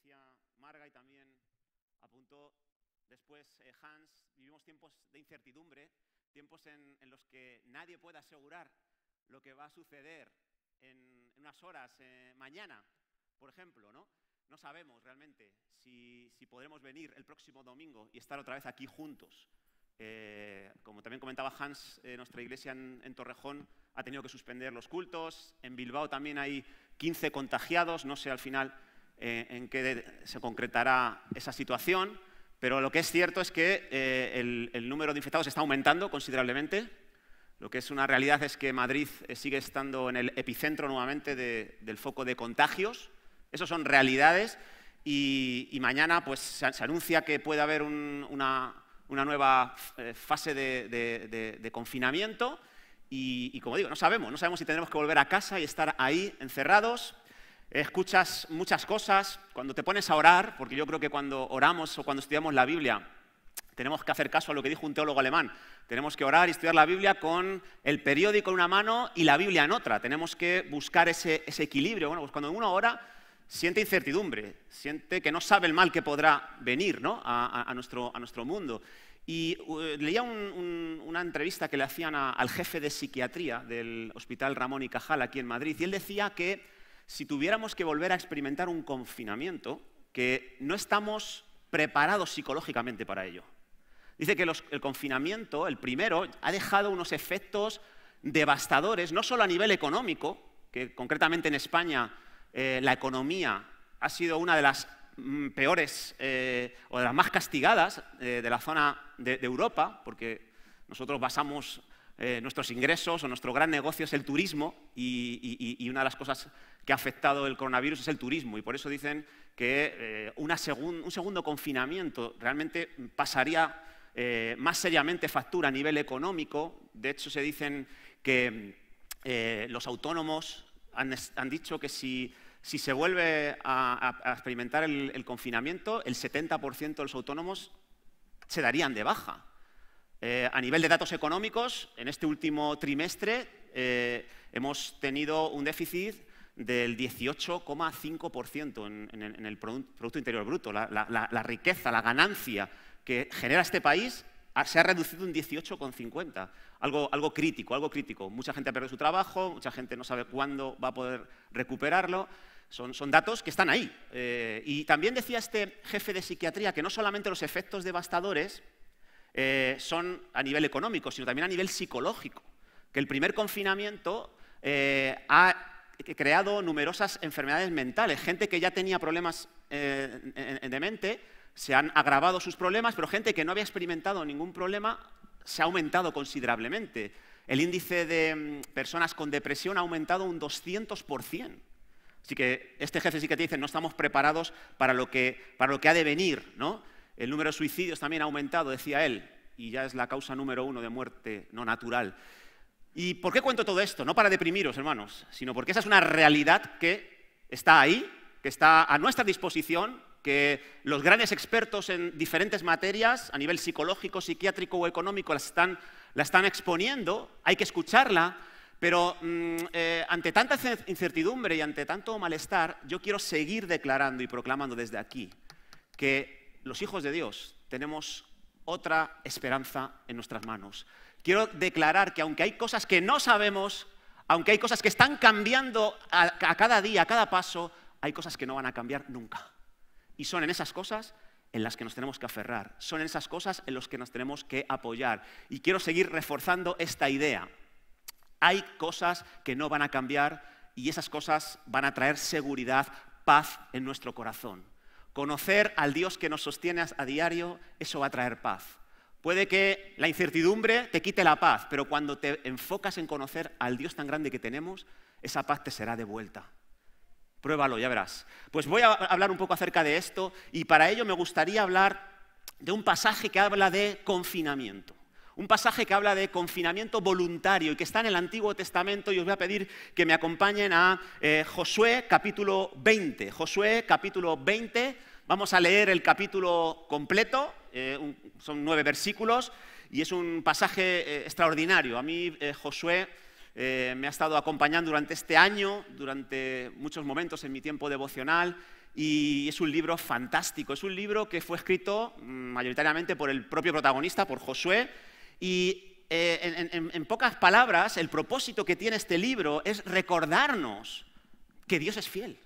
decía Marga y también apuntó después Hans, vivimos tiempos de incertidumbre, tiempos en los que nadie puede asegurar lo que va a suceder en unas horas, mañana, por ejemplo, ¿no? No sabemos realmente si podremos venir el próximo domingo y estar otra vez aquí juntos. Como también comentaba Hans, nuestra iglesia en Torrejón ha tenido que suspender los cultos. En Bilbao también hay 15 contagiados. No sé al final en qué se concretará esa situación, pero lo que es cierto es que el número de infectados está aumentando considerablemente. Lo que es una realidad es que Madrid sigue estando en el epicentro nuevamente del foco de contagios. Esas son realidades y mañana pues, se anuncia que puede haber una nueva fase de confinamiento y como digo, no sabemos si tendremos que volver a casa y estar ahí encerrados. Escuchas muchas cosas cuando te pones a orar, porque yo creo que cuando oramos o cuando estudiamos la Biblia tenemos que hacer caso a lo que dijo un teólogo alemán. Tenemos que orar y estudiar la Biblia con el periódico en una mano y la Biblia en otra. Tenemos que buscar ese equilibrio. Bueno, pues cuando uno ora siente incertidumbre, siente que no sabe el mal que podrá venir, ¿no? a nuestro mundo. Y leía una entrevista que le hacían al jefe de psiquiatría del Hospital Ramón y Cajal aquí en Madrid, y él decía que si tuviéramos que volver a experimentar un confinamiento, que no estamos preparados psicológicamente para ello. Dice que el confinamiento, el primero, ha dejado unos efectos devastadores, no solo a nivel económico, que concretamente en España la economía ha sido una de las peores o de las más castigadas de la zona de Europa, porque nosotros basamos nuestros ingresos o nuestro gran negocio es el turismo y una de las cosas que ha afectado el coronavirus es el turismo y por eso dicen que un segundo confinamiento realmente pasaría más seriamente factura a nivel económico. De hecho, se dicen que los autónomos han dicho que si se vuelve a experimentar el confinamiento, el 70% de los autónomos se darían de baja. A nivel de datos económicos, en este último trimestre hemos tenido un déficit del 18,5% en el Producto Interior Bruto. La riqueza, la ganancia que genera este país se ha reducido un 18,50%. Algo crítico. Mucha gente ha perdido su trabajo, mucha gente no sabe cuándo va a poder recuperarlo. Son datos que están ahí. Y también decía este jefe de psiquiatría que no solamente los efectos devastadores son a nivel económico, sino también a nivel psicológico. Que el primer confinamiento ha creado numerosas enfermedades mentales. Gente que ya tenía problemas de mente, se han agravado sus problemas, pero gente que no había experimentado ningún problema se ha aumentado considerablemente. El índice de personas con depresión ha aumentado un 200%. Así que este jefe sí que te dice no estamos preparados para lo que ha de venir, ¿no? El número de suicidios también ha aumentado, decía él, y ya es la causa número 1 de muerte no natural. ¿Y por qué cuento todo esto? No para deprimiros, hermanos, sino porque esa es una realidad que está ahí, que está a nuestra disposición, que los grandes expertos en diferentes materias, a nivel psicológico, psiquiátrico o económico, la están exponiendo, hay que escucharla, pero ante tanta incertidumbre y ante tanto malestar, yo quiero seguir declarando y proclamando desde aquí que los hijos de Dios tenemos otra esperanza en nuestras manos. Quiero declarar que aunque hay cosas que no sabemos, aunque hay cosas que están cambiando a cada día, a cada paso, hay cosas que no van a cambiar nunca. Y son en esas cosas en las que nos tenemos que aferrar, son en esas cosas en las que nos tenemos que apoyar. Y quiero seguir reforzando esta idea. Hay cosas que no van a cambiar y esas cosas van a traer seguridad, paz en nuestro corazón. Conocer al Dios que nos sostiene a diario, eso va a traer paz. Puede que la incertidumbre te quite la paz, pero cuando te enfocas en conocer al Dios tan grande que tenemos, esa paz te será devuelta. Pruébalo, ya verás. Pues voy a hablar un poco acerca de esto y para ello me gustaría hablar de un pasaje que habla de confinamiento. Un pasaje que habla de confinamiento voluntario y que está en el Antiguo Testamento y os voy a pedir que me acompañen a Josué capítulo 20. Josué capítulo 20, vamos a leer el capítulo completo, son 9 versículos y es un pasaje extraordinario. A mí Josué me ha estado acompañando durante este año, durante muchos momentos en mi tiempo devocional y es un libro fantástico. Es un libro que fue escrito mayoritariamente por el propio protagonista, por Josué, y en pocas palabras, el propósito que tiene este libro es recordarnos que Dios es fiel,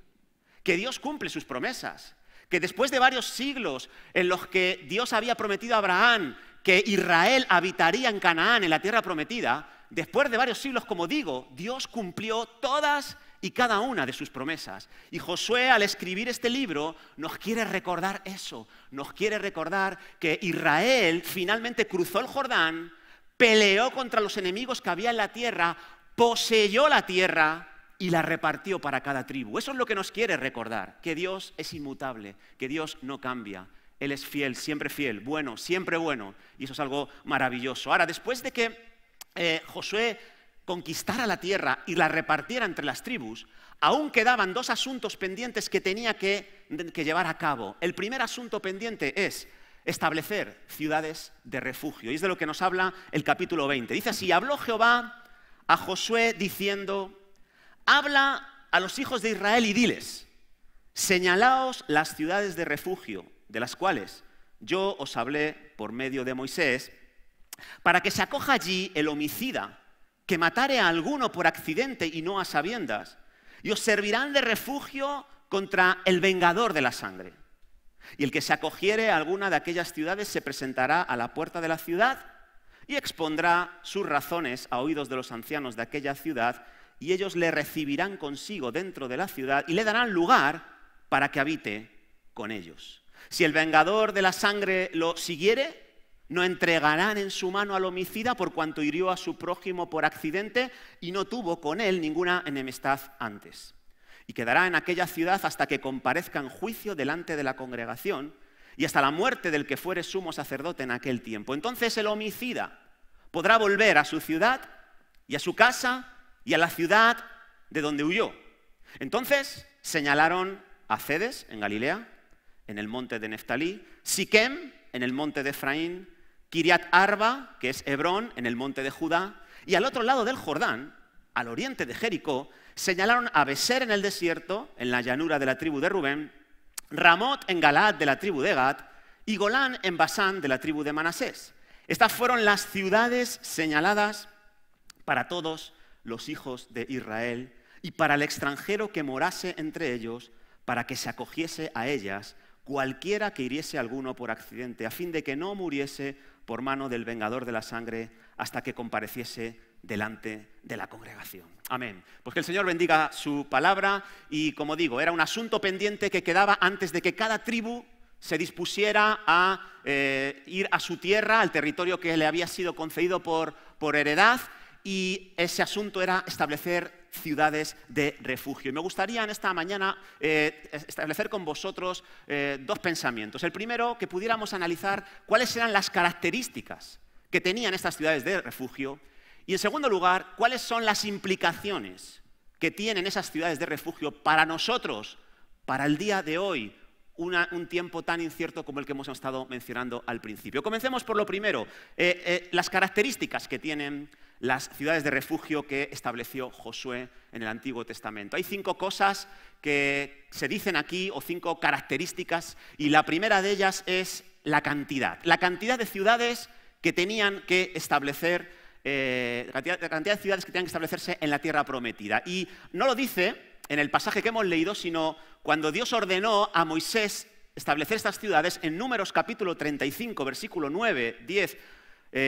que Dios cumple sus promesas, que después de varios siglos en los que Dios había prometido a Abraham que Israel habitaría en Canaán, en la tierra prometida, después de varios siglos, como digo, Dios cumplió todas y cada una de sus promesas. Y Josué, al escribir este libro, nos quiere recordar eso, nos quiere recordar que Israel finalmente cruzó el Jordán, peleó contra los enemigos que había en la tierra, poseyó la tierra y la repartió para cada tribu. Eso es lo que nos quiere recordar, que Dios es inmutable, que Dios no cambia. Él es fiel, bueno, siempre bueno. Y eso es algo maravilloso. Ahora, después de que Josué conquistara la tierra y la repartiera entre las tribus, aún quedaban dos asuntos pendientes que tenía que llevar a cabo. El primer asunto pendiente es establecer ciudades de refugio. Y es de lo que nos habla el capítulo 20. Dice así: habló Jehová a Josué diciendo, habla a los hijos de Israel y diles, señalaos las ciudades de refugio, de las cuales yo os hablé por medio de Moisés, para que se acoja allí el homicida, que matare a alguno por accidente y no a sabiendas, y os servirán de refugio contra el vengador de la sangre. Y el que se acogiere a alguna de aquellas ciudades se presentará a la puerta de la ciudad y expondrá sus razones a oídos de los ancianos de aquella ciudad, y ellos le recibirán consigo dentro de la ciudad y le darán lugar para que habite con ellos. Si el vengador de la sangre lo siguiere, no entregarán en su mano al homicida por cuanto hirió a su prójimo por accidente y no tuvo con él ninguna enemistad antes. Y quedará en aquella ciudad hasta que comparezca en juicio delante de la congregación y hasta la muerte del que fuere sumo sacerdote en aquel tiempo. Entonces el homicida podrá volver a su ciudad y a su casa y a la ciudad de donde huyó. Entonces señalaron a Cedes en Galilea, en el monte de Neftalí, Siquem en el monte de Efraín, Kiriat Arba, que es Hebrón, en el monte de Judá, y al otro lado del Jordán, al oriente de Jericó, señalaron a Beser en el desierto, en la llanura de la tribu de Rubén, Ramot en Galaad de la tribu de Gad, y Golán en Basán de la tribu de Manasés. Estas fueron las ciudades señaladas para todos los hijos de Israel y para el extranjero que morase entre ellos, para que se acogiese a ellas cualquiera que hiriese a alguno por accidente, a fin de que no muriese por mano del vengador de la sangre hasta que compareciese delante de la congregación. Amén. Pues que el Señor bendiga su palabra y, como digo, era un asunto pendiente que quedaba antes de que cada tribu se dispusiera a ir a su tierra, al territorio que le había sido concedido por heredad, y ese asunto era establecer ciudades de refugio. Y me gustaría en esta mañana establecer con vosotros dos pensamientos. El primero, que pudiéramos analizar cuáles eran las características que tenían estas ciudades de refugio. Y en segundo lugar, cuáles son las implicaciones que tienen esas ciudades de refugio para nosotros, para el día de hoy, un tiempo tan incierto como el que hemos estado mencionando al principio. Comencemos por lo primero, las características que tienen las ciudades de refugio que estableció Josué en el Antiguo Testamento. Hay 5 cosas que se dicen aquí, o 5 características, y la primera de ellas es la cantidad de ciudades que tenían que establecer, la cantidad de ciudades que tenían que establecerse en la tierra prometida. Y no lo dice en el pasaje que hemos leído, sino cuando Dios ordenó a Moisés establecer estas ciudades, en Números capítulo 35, versículo 9, 10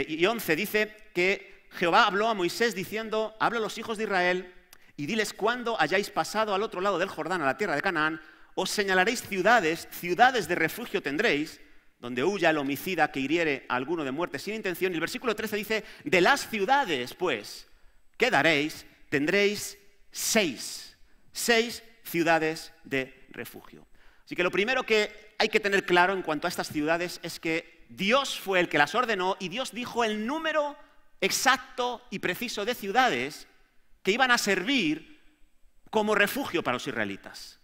y 11, dice que Jehová habló a Moisés diciendo, habla a los hijos de Israel y diles cuando hayáis pasado al otro lado del Jordán, a la tierra de Canaán, os señalaréis ciudades de refugio tendréis, donde huya el homicida que hiriere a alguno de muerte sin intención. Y el versículo 13 dice, de las ciudades, pues, que daréis, tendréis 6 ciudades de refugio. Así que lo primero que hay que tener claro en cuanto a estas ciudades es que Dios fue el que las ordenó y Dios dijo el número exacto y preciso de ciudades que iban a servir como refugio para los israelitas.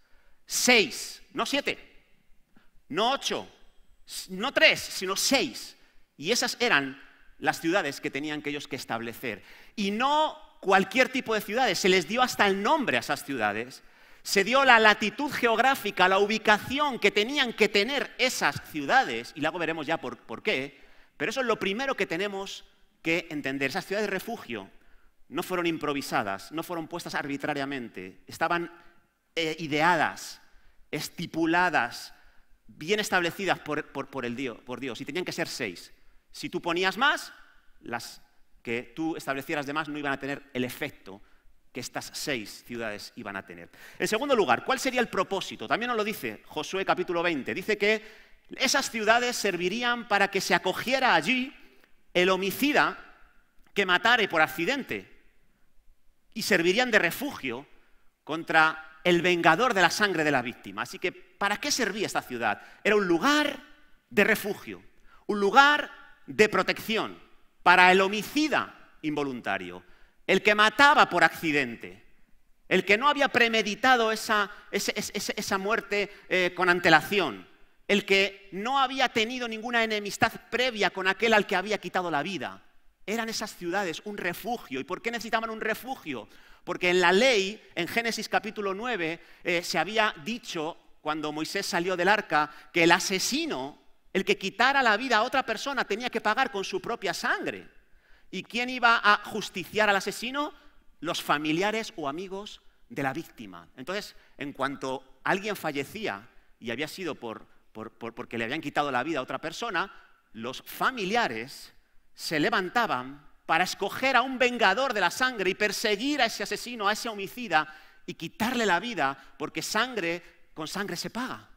6, no 7, no 8, no 3, sino 6. Y esas eran las ciudades que tenían que ellos que establecer. Y no cualquier tipo de ciudades, se les dio hasta el nombre a esas ciudades, se dio la latitud geográfica, la ubicación que tenían que tener esas ciudades, y luego veremos ya por qué, pero eso es lo primero que tenemos que entender. Esas ciudades de refugio no fueron improvisadas, no fueron puestas arbitrariamente, estaban ideadas, estipuladas, bien establecidas por Dios, y tenían que ser 6. Si tú ponías más, las que tú establecieras de más no iban a tener el efecto que estas 6 ciudades iban a tener. En segundo lugar, ¿cuál sería el propósito? También nos lo dice Josué capítulo 20. Dice que esas ciudades servirían para que se acogiera allí el homicida que matare por accidente y servirían de refugio contra el vengador de la sangre de la víctima. Así que, ¿para qué servía esta ciudad? Era un lugar de refugio, un lugar de protección para el homicida involuntario, el que mataba por accidente, el que no había premeditado esa muerte con antelación, el que no había tenido ninguna enemistad previa con aquel al que había quitado la vida. Eran esas ciudades un refugio. ¿Y por qué necesitaban un refugio? Porque en la ley, en Génesis capítulo 9, se había dicho, cuando Moisés salió del arca, que el asesino, el que quitara la vida a otra persona, tenía que pagar con su propia sangre. ¿Y quién iba a justiciar al asesino? Los familiares o amigos de la víctima. Entonces, en cuanto alguien fallecía y había sido porque le habían quitado la vida a otra persona, los familiares se levantaban para escoger a un vengador de la sangre y perseguir a ese asesino, a ese homicida, y quitarle la vida, porque sangre con sangre se paga.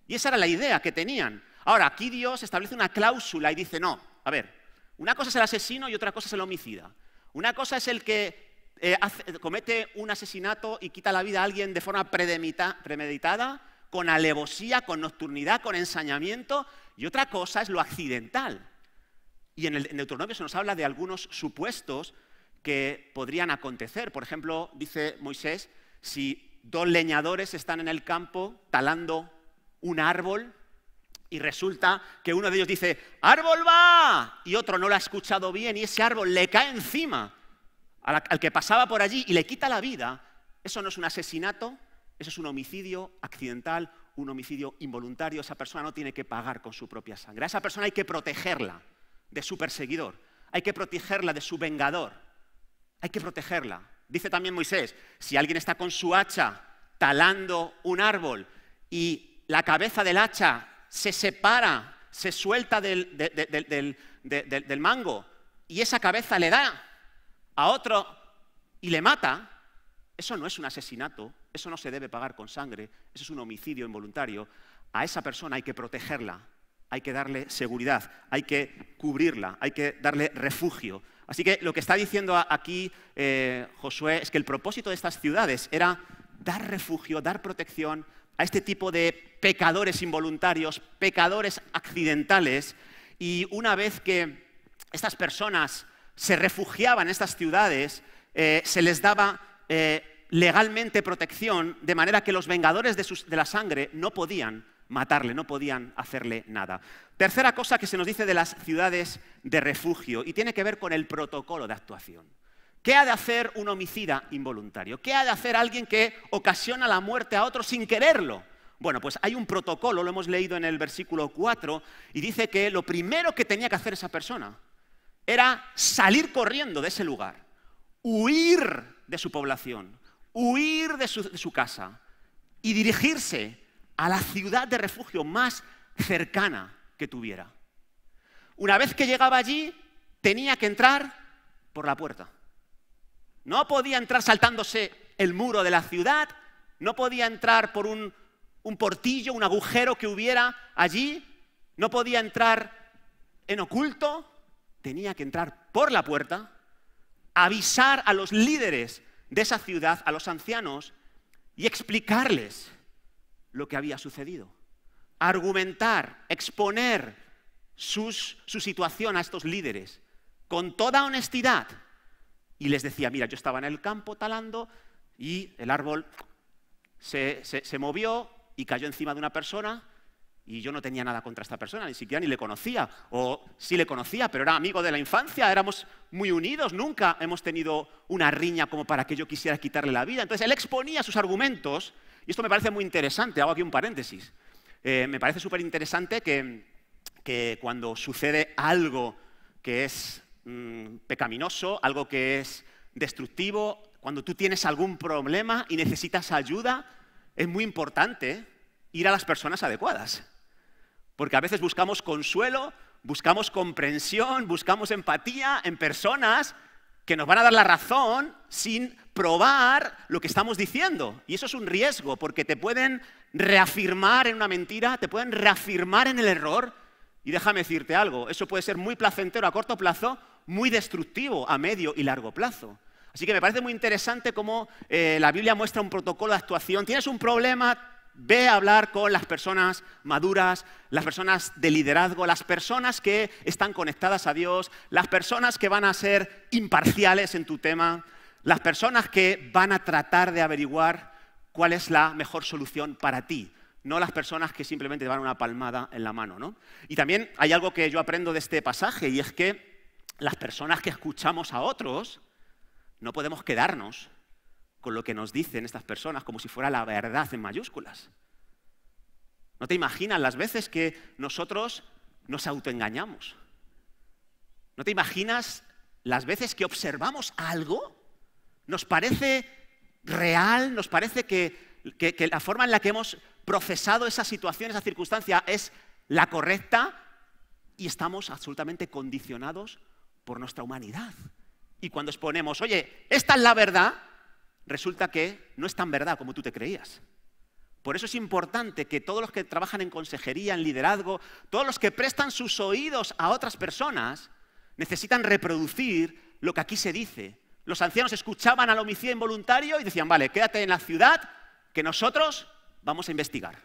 Y esa era la idea que tenían. Ahora, aquí Dios establece una cláusula y dice, no, a ver, una cosa es el asesino y otra cosa es el homicida. Una cosa es el que comete un asesinato y quita la vida a alguien de forma premeditada, con alevosía, con nocturnidad, con ensañamiento, y otra cosa es lo accidental. Y en Deuteronomio se nos habla de algunos supuestos que podrían acontecer. Por ejemplo, dice Moisés, si 2 leñadores están en el campo talando un árbol y resulta que uno de ellos dice, ¡árbol va! Y otro no lo ha escuchado bien y ese árbol le cae encima al que pasaba por allí y le quita la vida, eso no es un asesinato, eso es un homicidio accidental, un homicidio involuntario. Esa persona no tiene que pagar con su propia sangre. A esa persona hay que protegerla de su perseguidor, hay que protegerla de su vengador, hay que protegerla. Dice también Moisés, si alguien está con su hacha talando un árbol y la cabeza del hacha se separa, se suelta del mango y esa cabeza le da a otro y le mata, eso no es un asesinato, eso no se debe pagar con sangre, eso es un homicidio involuntario. A esa persona hay que protegerla, hay que darle seguridad, hay que cubrirla, hay que darle refugio. Así que lo que está diciendo aquí Josué es que el propósito de estas ciudades era dar refugio, dar protección a este tipo de pecadores involuntarios, pecadores accidentales, y una vez que estas personas se refugiaban en estas ciudades, se les daba legalmente protección, de manera que los vengadores de la sangre no podían matarle, no podían hacerle nada. Tercera cosa que se nos dice de las ciudades de refugio, y tiene que ver con el protocolo de actuación. ¿Qué ha de hacer un homicida involuntario? ¿Qué ha de hacer alguien que ocasiona la muerte a otro sin quererlo? Bueno, pues hay un protocolo, lo hemos leído en el versículo 4, y dice que lo primero que tenía que hacer esa persona era salir corriendo de ese lugar, huir de su población, huir de su casa y dirigirse a la ciudad de refugio más cercana que tuviera. Una vez que llegaba allí, tenía que entrar por la puerta. No podía entrar saltándose el muro de la ciudad, no podía entrar por un portillo, un agujero que hubiera allí, no podía entrar en oculto, tenía que entrar por la puerta, avisar a los líderes de esa ciudad, a los ancianos, y explicarles lo que había sucedido. Argumentar, exponer su situación a estos líderes con toda honestidad. Y les decía, mira, yo estaba en el campo talando y el árbol se movió y cayó encima de una persona y yo no tenía nada contra esta persona, ni siquiera ni le conocía. O sí le conocía, pero era amigo de la infancia, éramos muy unidos, nunca hemos tenido una riña como para que yo quisiera quitarle la vida. Entonces él exponía sus argumentos Y esto me parece muy interesante, hago aquí un paréntesis. Me parece súper interesante que cuando sucede algo que es pecaminoso, algo que es destructivo, cuando tú tienes algún problema y necesitas ayuda, es muy importante ir a las personas adecuadas. Porque a veces buscamos consuelo, buscamos comprensión, buscamos empatía en personas que nos van a dar la razón sin probar lo que estamos diciendo. Y eso es un riesgo, porque te pueden reafirmar en una mentira, te pueden reafirmar en el error. Y déjame decirte algo, eso puede ser muy placentero a corto plazo, muy destructivo a medio y largo plazo. Así que me parece muy interesante cómo la Biblia muestra un protocolo de actuación. Tienes un problema, ve a hablar con las personas maduras, las personas de liderazgo, las personas que están conectadas a Dios, las personas que van a ser imparciales en tu tema, las personas que van a tratar de averiguar cuál es la mejor solución para ti, no las personas que simplemente te dan una palmada en la mano, ¿no? Y también hay algo que yo aprendo de este pasaje, y es que las personas que escuchamos a otros no podemos quedarnos con lo que nos dicen estas personas como si fuera la verdad en mayúsculas. ¿No te imaginas las veces que nosotros nos autoengañamos? ¿No te imaginas las veces que observamos algo, nos parece real, nos parece que la forma en la que hemos procesado esa situación, esa circunstancia es la correcta y estamos absolutamente condicionados por nuestra humanidad? Y cuando exponemos, oye, esta es la verdad, resulta que no es tan verdad como tú te creías. Por eso es importante que todos los que trabajan en consejería, en liderazgo, todos los que prestan sus oídos a otras personas, necesitan reproducir lo que aquí se dice. Los ancianos escuchaban al homicidio involuntario y decían, vale, quédate en la ciudad, que nosotros vamos a investigar.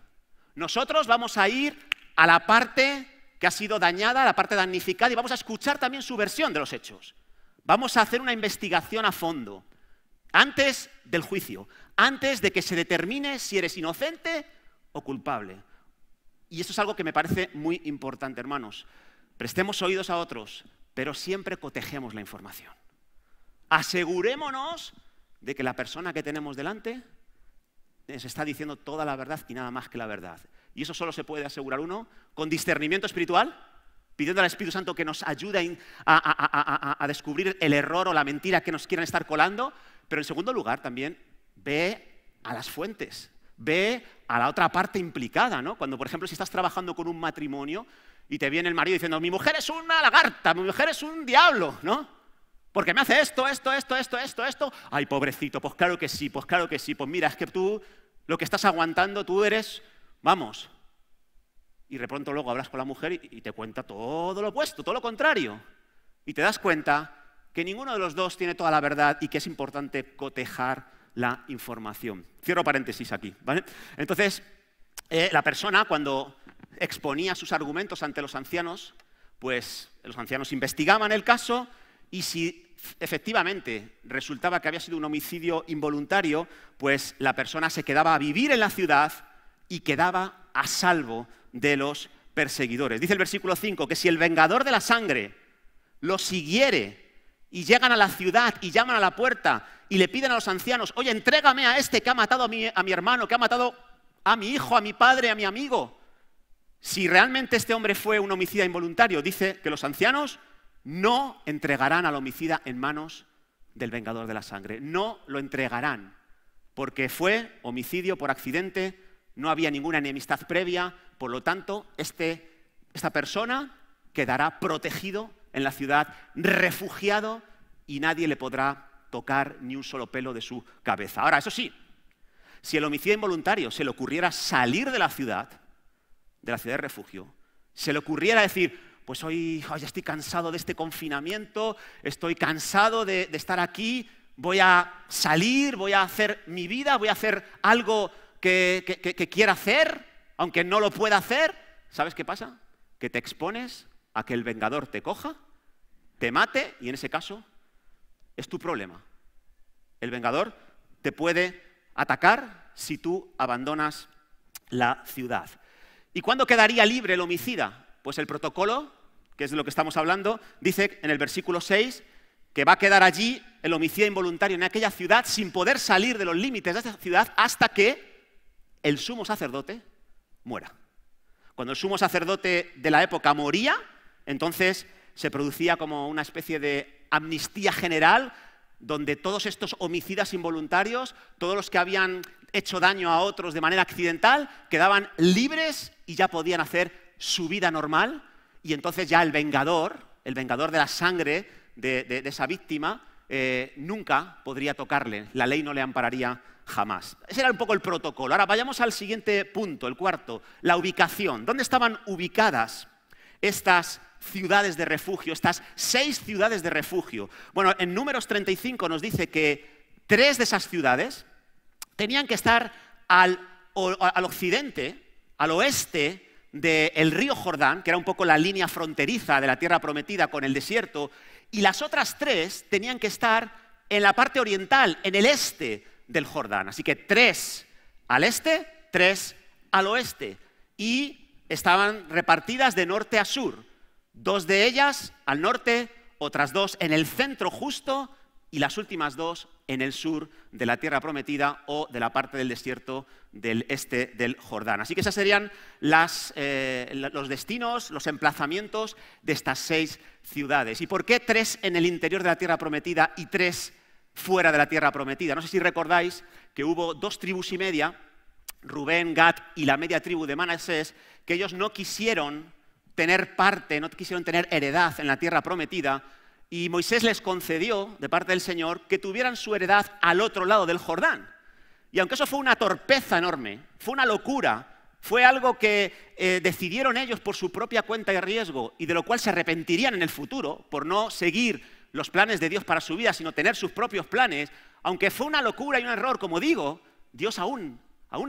Nosotros vamos a ir a la parte que ha sido dañada, a la parte damnificada, y vamos a escuchar también su versión de los hechos. Vamos a hacer una investigación a fondo, antes del juicio, antes de que se determine si eres inocente o culpable. Y esto es algo que me parece muy importante, hermanos. Prestemos oídos a otros, pero siempre cotejemos la información. Asegurémonos de que la persona que tenemos delante nos está diciendo toda la verdad y nada más que la verdad. Y eso solo se puede asegurar uno con discernimiento espiritual, pidiendo al Espíritu Santo que nos ayude a descubrir el error o la mentira que nos quieran estar colando. Pero en segundo lugar también ve a las fuentes, ve a la otra parte implicada, ¿no? Cuando, por ejemplo, si estás trabajando con un matrimonio y te viene el marido diciendo, mi mujer es una lagarta, mi mujer es un diablo, ¿no? Porque me hace esto. Ay, pobrecito, pues claro que sí, pues mira, es que tú lo que estás aguantando, tú eres, vamos. Y de pronto luego hablas con la mujer y te cuenta todo lo opuesto, todo lo contrario. Y te das cuenta que ninguno de los dos tiene toda la verdad y que es importante cotejar la información. Cierro paréntesis aquí, ¿vale? Entonces, la persona cuando exponía sus argumentos ante los ancianos, pues los ancianos investigaban el caso y si efectivamente resultaba que había sido un homicidio involuntario, pues la persona se quedaba a vivir en la ciudad y quedaba a salvo de los perseguidores. Dice el versículo 5 que si el vengador de la sangre lo siguiere y llegan a la ciudad y llaman a la puerta y le piden a los ancianos, oye, entrégame a este que ha matado a mi hermano, que ha matado a mi hijo, a mi padre, a mi amigo. Si realmente este hombre fue un homicida involuntario, dice que los ancianos no entregarán al homicida en manos del vengador de la sangre. No lo entregarán, porque fue homicidio por accidente, no había ninguna enemistad previa, por lo tanto, esta persona quedará protegido en la ciudad, refugiado, y nadie le podrá tocar ni un solo pelo de su cabeza. Ahora, eso sí, si el homicidio involuntario se le ocurriera salir de la ciudad de refugio, se le ocurriera decir, pues hoy ya estoy cansado de este confinamiento, estoy cansado de estar aquí, voy a salir, voy a hacer mi vida, voy a hacer algo que quiera hacer, aunque no lo pueda hacer, ¿sabes qué pasa? Que te expones a que el vengador te coja, te mate, y en ese caso es tu problema. El vengador te puede atacar si tú abandonas la ciudad. ¿Y cuándo quedaría libre el homicida? Pues el protocolo, que es de lo que estamos hablando, dice en el versículo 6 que va a quedar allí el homicida involuntario en aquella ciudad sin poder salir de los límites de esa ciudad hasta que el sumo sacerdote muera. Cuando el sumo sacerdote de la época moría, entonces se producía como una especie de amnistía general, donde todos estos homicidas involuntarios, todos los que habían hecho daño a otros de manera accidental, quedaban libres y ya podían hacer su vida normal, y entonces ya el vengador de la sangre de esa víctima, nunca podría tocarle, la ley no le ampararía jamás. Ese era un poco el protocolo. Ahora vayamos al siguiente punto, el cuarto, la ubicación. ¿Dónde estaban ubicadas estas ciudades de refugio, estas 6 ciudades de refugio? Bueno, en Números 35 nos dice que 3 de esas ciudades tenían que estar al occidente, al oeste del río Jordán, que era un poco la línea fronteriza de la tierra prometida con el desierto, y las otras 3 tenían que estar en la parte oriental, en el este del Jordán. Así que 3 al este, 3 al oeste. Y estaban repartidas de norte a sur. 2 de ellas al norte, otras 2 en el centro justo y las últimas 2 en el sur de la tierra prometida o de la parte del desierto del este del Jordán. Así que esos serían los destinos, los emplazamientos de estas 6 ciudades. ¿Y por qué 3 en el interior de la tierra prometida y 3 fuera de la tierra prometida? No sé si recordáis que hubo 2 tribus y media, Rubén, Gad y la media tribu de Manasés, que ellos no quisieron tener parte, no quisieron tener heredad en la tierra prometida, y Moisés les concedió, de parte del Señor, que tuvieran su heredad al otro lado del Jordán. Y aunque eso fue una torpeza enorme, fue una locura, fue algo que decidieron ellos por su propia cuenta y riesgo, y de lo cual se arrepentirían en el futuro, por no seguir los planes de Dios para su vida, sino tener sus propios planes, aunque fue una locura y un error, como digo, Dios aún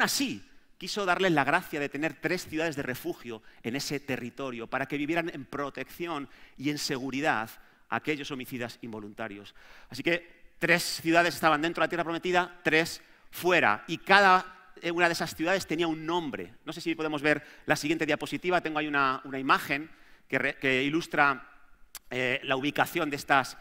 así quiso darles la gracia de tener 3 ciudades de refugio en ese territorio, para que vivieran en protección y en seguridad aquellos homicidas involuntarios. Así que 3 ciudades estaban dentro de la tierra prometida, 3 fuera, y cada una de esas ciudades tenía un nombre. No sé si podemos ver la siguiente diapositiva, tengo ahí una imagen que ilustra la ubicación de estas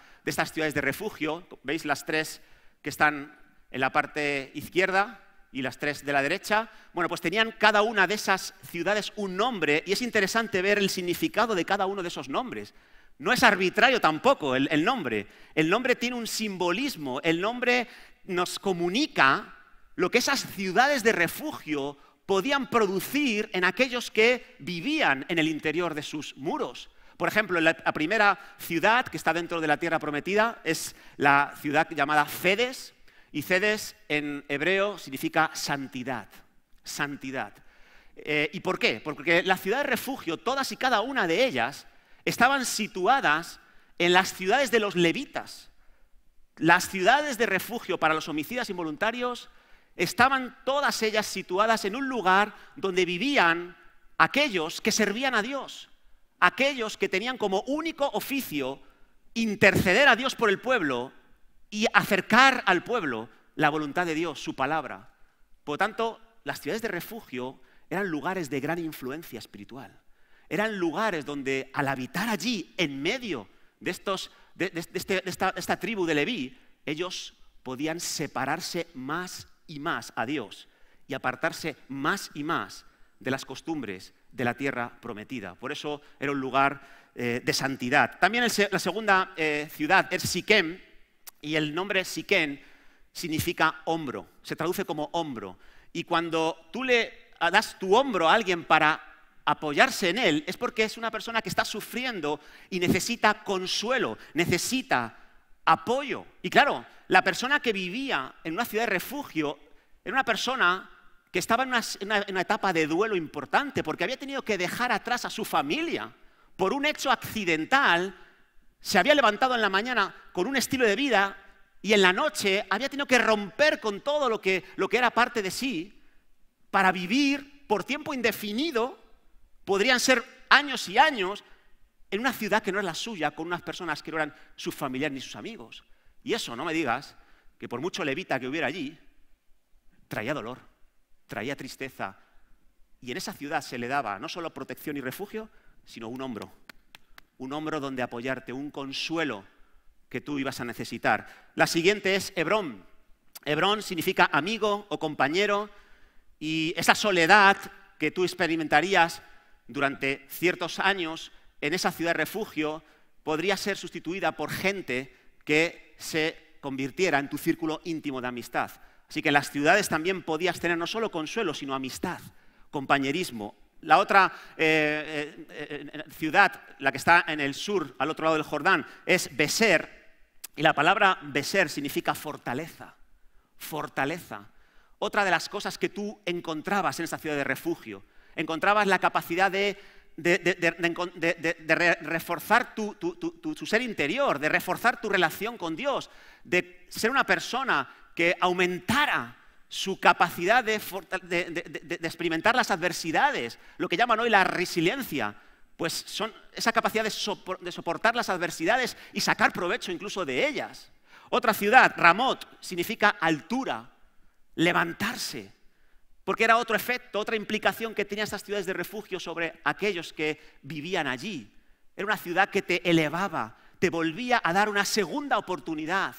ciudades de refugio. ¿Veis las 3 que están en la parte izquierda y las 3 de la derecha? Bueno, pues tenían cada una de esas ciudades un nombre, y es interesante ver el significado de cada uno de esos nombres. No es arbitrario tampoco el nombre. El nombre tiene un simbolismo. El nombre nos comunica lo que esas ciudades de refugio podían producir en aquellos que vivían en el interior de sus muros. Por ejemplo, la primera ciudad que está dentro de la tierra prometida es la ciudad llamada Cedes, y Cedes en hebreo significa santidad. Santidad. ¿Y por qué? Porque la ciudad de refugio, todas y cada una de ellas, estaban situadas en las ciudades de los levitas. Las ciudades de refugio para los homicidas involuntarios estaban todas ellas situadas en un lugar donde vivían aquellos que servían a Dios, aquellos que tenían como único oficio interceder a Dios por el pueblo y acercar al pueblo la voluntad de Dios, su palabra. Por lo tanto, las ciudades de refugio eran lugares de gran influencia espiritual. Eran lugares donde, al habitar allí, en medio de esta tribu de Leví, ellos podían separarse más y más a Dios y apartarse más y más de las costumbres de la tierra prometida. Por eso era un lugar de santidad. También la segunda ciudad es Siquem, y el nombre Siquem significa hombro, se traduce como hombro. Y cuando tú le das tu hombro a alguien para apoyarse en él, es porque es una persona que está sufriendo y necesita consuelo, necesita apoyo. Y claro, la persona que vivía en una ciudad de refugio era una persona que estaba en una etapa de duelo importante, porque había tenido que dejar atrás a su familia por un hecho accidental. Se había levantado en la mañana con un estilo de vida y en la noche había tenido que romper con todo lo que era parte de sí para vivir por tiempo indefinido. Podrían ser años y años en una ciudad que no es la suya, con unas personas que no eran sus familiares ni sus amigos. Y eso, no me digas, que por mucho levita que hubiera allí, traía dolor, traía tristeza. Y en esa ciudad se le daba no solo protección y refugio, sino un hombro donde apoyarte, un consuelo que tú ibas a necesitar. La siguiente es Hebrón. Hebrón significa amigo o compañero, Y esa soledad que tú experimentarías durante ciertos años en esa ciudad de refugio podría ser sustituida por gente que se convirtiera en tu círculo íntimo de amistad. Así que en las ciudades también podías tener no solo consuelo, sino amistad, compañerismo. La otra ciudad, la que está en el sur, al otro lado del Jordán, es Beser, y la palabra Beser significa fortaleza, fortaleza. Otra de las cosas que tú encontrabas en esa ciudad de refugio, encontrabas la capacidad de reforzar tu ser interior, de reforzar tu relación con Dios, de ser una persona que aumentara su capacidad de experimentar las adversidades, lo que llaman hoy la resiliencia, pues son esa capacidad de soportar las adversidades y sacar provecho incluso de ellas. Otra ciudad, Ramot, significa altura, levantarse, porque era otro efecto, otra implicación que tenían estas ciudades de refugio sobre aquellos que vivían allí. Era una ciudad que te elevaba, te volvía a dar una segunda oportunidad.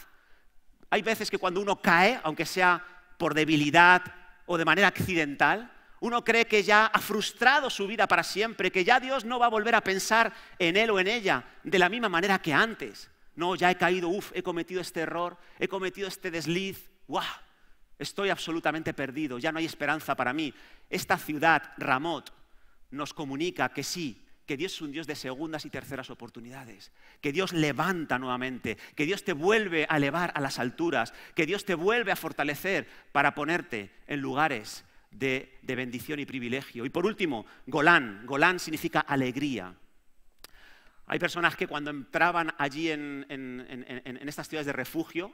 Hay veces que cuando uno cae, aunque sea por debilidad o de manera accidental, uno cree que ya ha frustrado su vida para siempre, que ya Dios no va a volver a pensar en él o en ella de la misma manera que antes. No, ya he caído, he cometido este error, he cometido este desliz, ¡guau! Estoy absolutamente perdido, ya no hay esperanza para mí. Esta ciudad, Ramot, nos comunica que sí, que Dios es un Dios de segundas y terceras oportunidades, que Dios levanta nuevamente, que Dios te vuelve a elevar a las alturas, que Dios te vuelve a fortalecer para ponerte en lugares de bendición y privilegio. Y por último, Golán. Golán significa alegría. Hay personas que cuando entraban allí en estas ciudades de refugio,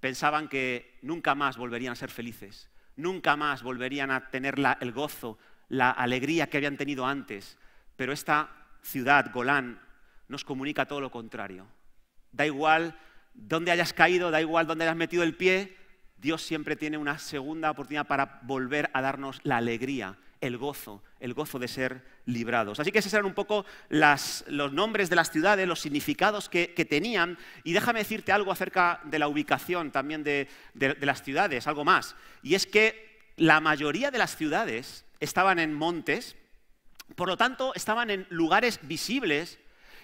pensaban que nunca más volverían a ser felices, nunca más volverían a tener el gozo, la alegría que habían tenido antes. Pero esta ciudad, Golán, nos comunica todo lo contrario. Da igual dónde hayas caído, da igual dónde hayas metido el pie, Dios siempre tiene una segunda oportunidad para volver a darnos la alegría, el gozo de ser librados. Así que esos eran un poco los nombres de las ciudades, los significados que tenían. Y déjame decirte algo acerca de la ubicación también de las ciudades, algo más. Y es que la mayoría de las ciudades estaban en montes, por lo tanto estaban en lugares visibles.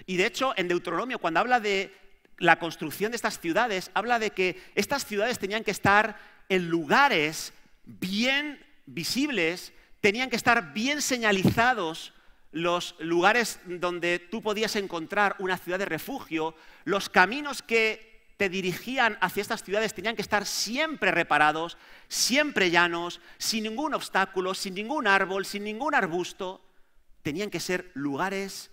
Y de hecho en Deuteronomio, cuando habla de la construcción de estas ciudades, habla de que estas ciudades tenían que estar en lugares bien visibles, tenían que estar bien señalizados los lugares donde tú podías encontrar una ciudad de refugio. Los caminos que te dirigían hacia estas ciudades tenían que estar siempre reparados, siempre llanos, sin ningún obstáculo, sin ningún árbol, sin ningún arbusto. Tenían que ser lugares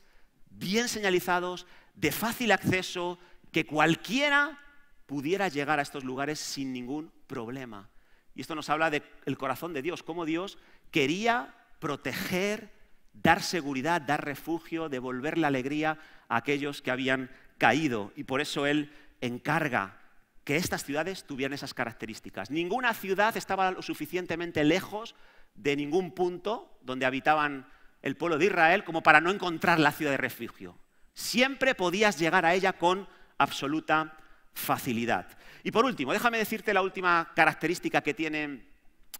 bien señalizados, de fácil acceso, que cualquiera pudiera llegar a estos lugares sin ningún problema. Y esto nos habla del corazón de Dios, cómo Dios quería proteger, dar seguridad, dar refugio, devolver la alegría a aquellos que habían caído. Y por eso Él encarga que estas ciudades tuvieran esas características. Ninguna ciudad estaba lo suficientemente lejos de ningún punto donde habitaban el pueblo de Israel como para no encontrar la ciudad de refugio. Siempre podías llegar a ella con absoluta facilidad. Y por último, déjame decirte la última característica que tienen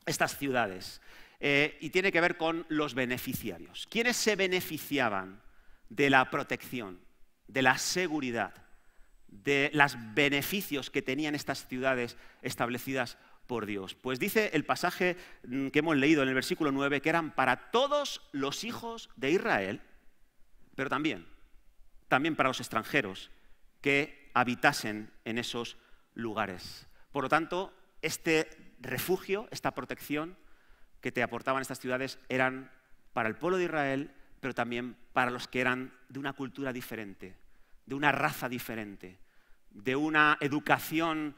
estas ciudades. Y tiene que ver con los beneficiarios. ¿Quiénes se beneficiaban de la protección, de la seguridad, de los beneficios que tenían estas ciudades establecidas por Dios? Pues dice el pasaje que hemos leído en el versículo 9 que eran para todos los hijos de Israel, pero también para los extranjeros que habitasen en esos lugares. Por lo tanto, este refugio, esta protección que te aportaban estas ciudades eran para el pueblo de Israel, pero también para los que eran de una cultura diferente, de una raza diferente, de una educación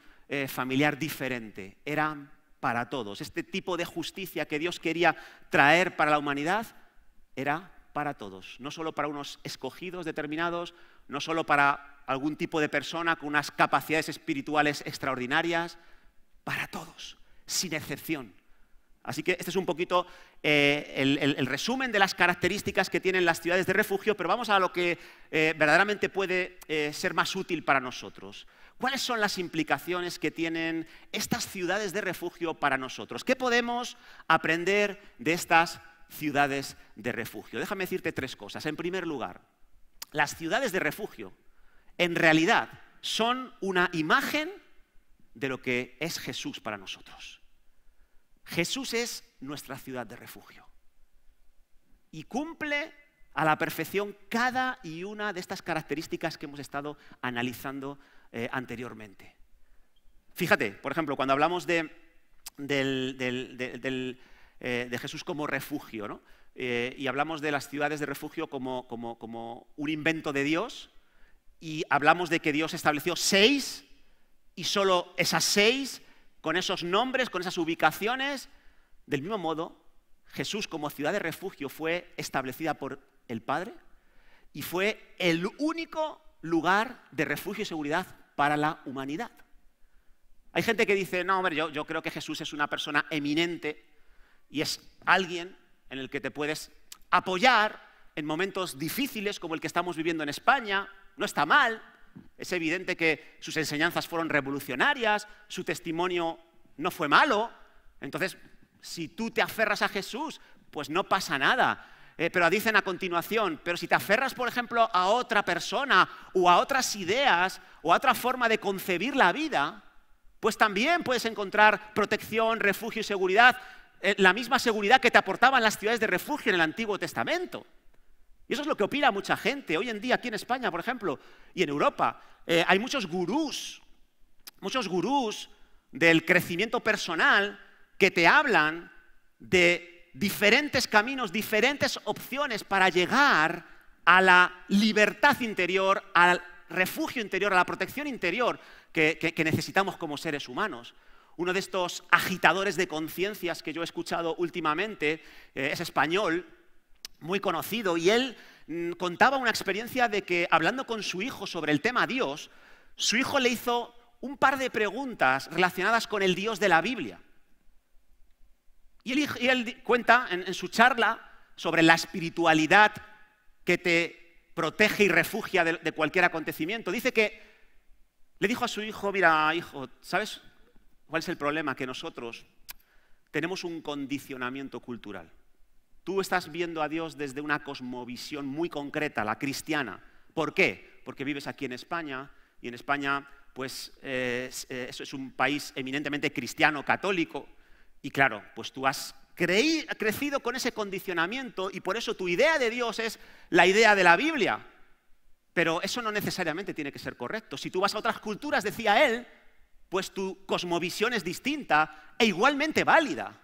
familiar diferente. Eran para todos. Este tipo de justicia que Dios quería traer para la humanidad era para todos, no solo para unos escogidos determinados, no solo para algún tipo de persona con unas capacidades espirituales extraordinarias, para todos, sin excepción. Así que este es un poquito el resumen de las características que tienen las ciudades de refugio, pero vamos a lo que verdaderamente puede ser más útil para nosotros. ¿Cuáles son las implicaciones que tienen estas ciudades de refugio para nosotros? ¿Qué podemos aprender de estas ciudades de refugio? Déjame decirte 3 cosas. En primer lugar, las ciudades de refugio en realidad son una imagen de lo que es Jesús para nosotros. Jesús es nuestra ciudad de refugio y cumple a la perfección cada y una de estas características que hemos estado analizando anteriormente. Fíjate, por ejemplo, cuando hablamos de Jesús como refugio, ¿no? Y hablamos de las ciudades de refugio como un invento de Dios, y hablamos de que Dios estableció 6, y solo esas 6, con esos nombres, con esas ubicaciones, del mismo modo, Jesús como ciudad de refugio fue establecida por el Padre y fue el único lugar de refugio y seguridad para la humanidad. Hay gente que dice, no, hombre, yo creo que Jesús es una persona eminente y es alguien en el que te puedes apoyar en momentos difíciles como el que estamos viviendo en España. No está mal, es evidente que sus enseñanzas fueron revolucionarias, su testimonio no fue malo. Entonces, si tú te aferras a Jesús, pues no pasa nada. Pero dicen a continuación, pero si te aferras, por ejemplo, a otra persona o a otras ideas o a otra forma de concebir la vida, pues también puedes encontrar protección, refugio y seguridad, la misma seguridad que te aportaban las ciudades de refugio en el Antiguo Testamento. Y eso es lo que opina mucha gente. Hoy en día aquí en España, por ejemplo, y en Europa, hay muchos gurús del crecimiento personal que te hablan de diferentes caminos, diferentes opciones para llegar a la libertad interior, al refugio interior, a la protección interior que necesitamos como seres humanos. Uno de estos agitadores de conciencias que yo he escuchado últimamente es español, muy conocido, y él contaba una experiencia de que, hablando con su hijo sobre el tema Dios, su hijo le hizo un par de preguntas relacionadas con el Dios de la Biblia. Y él cuenta en su charla sobre la espiritualidad que te protege y refugia de cualquier acontecimiento. Dice que le dijo a su hijo, mira, hijo, ¿sabes cuál es el problema? Que nosotros tenemos un condicionamiento cultural. Tú estás viendo a Dios desde una cosmovisión muy concreta, la cristiana. ¿Por qué? Porque vives aquí en España, y en España pues eso es un país eminentemente cristiano, católico, y claro, pues tú has crecido con ese condicionamiento y por eso tu idea de Dios es la idea de la Biblia. Pero eso no necesariamente tiene que ser correcto. Si tú vas a otras culturas, decía él, pues tu cosmovisión es distinta e igualmente válida.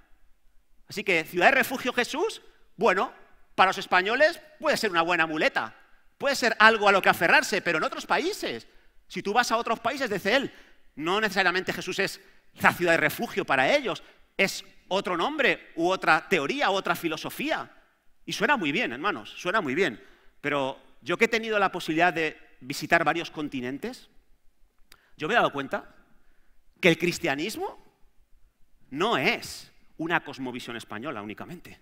Así que, ciudad de refugio Jesús, bueno, para los españoles puede ser una buena muleta, puede ser algo a lo que aferrarse, pero en otros países, si tú vas a otros países, dice él, no necesariamente Jesús es la ciudad de refugio para ellos, es otro nombre u otra teoría u otra filosofía. Y suena muy bien, hermanos, suena muy bien. Pero yo que he tenido la posibilidad de visitar varios continentes, yo me he dado cuenta que el cristianismo no es una cosmovisión española únicamente.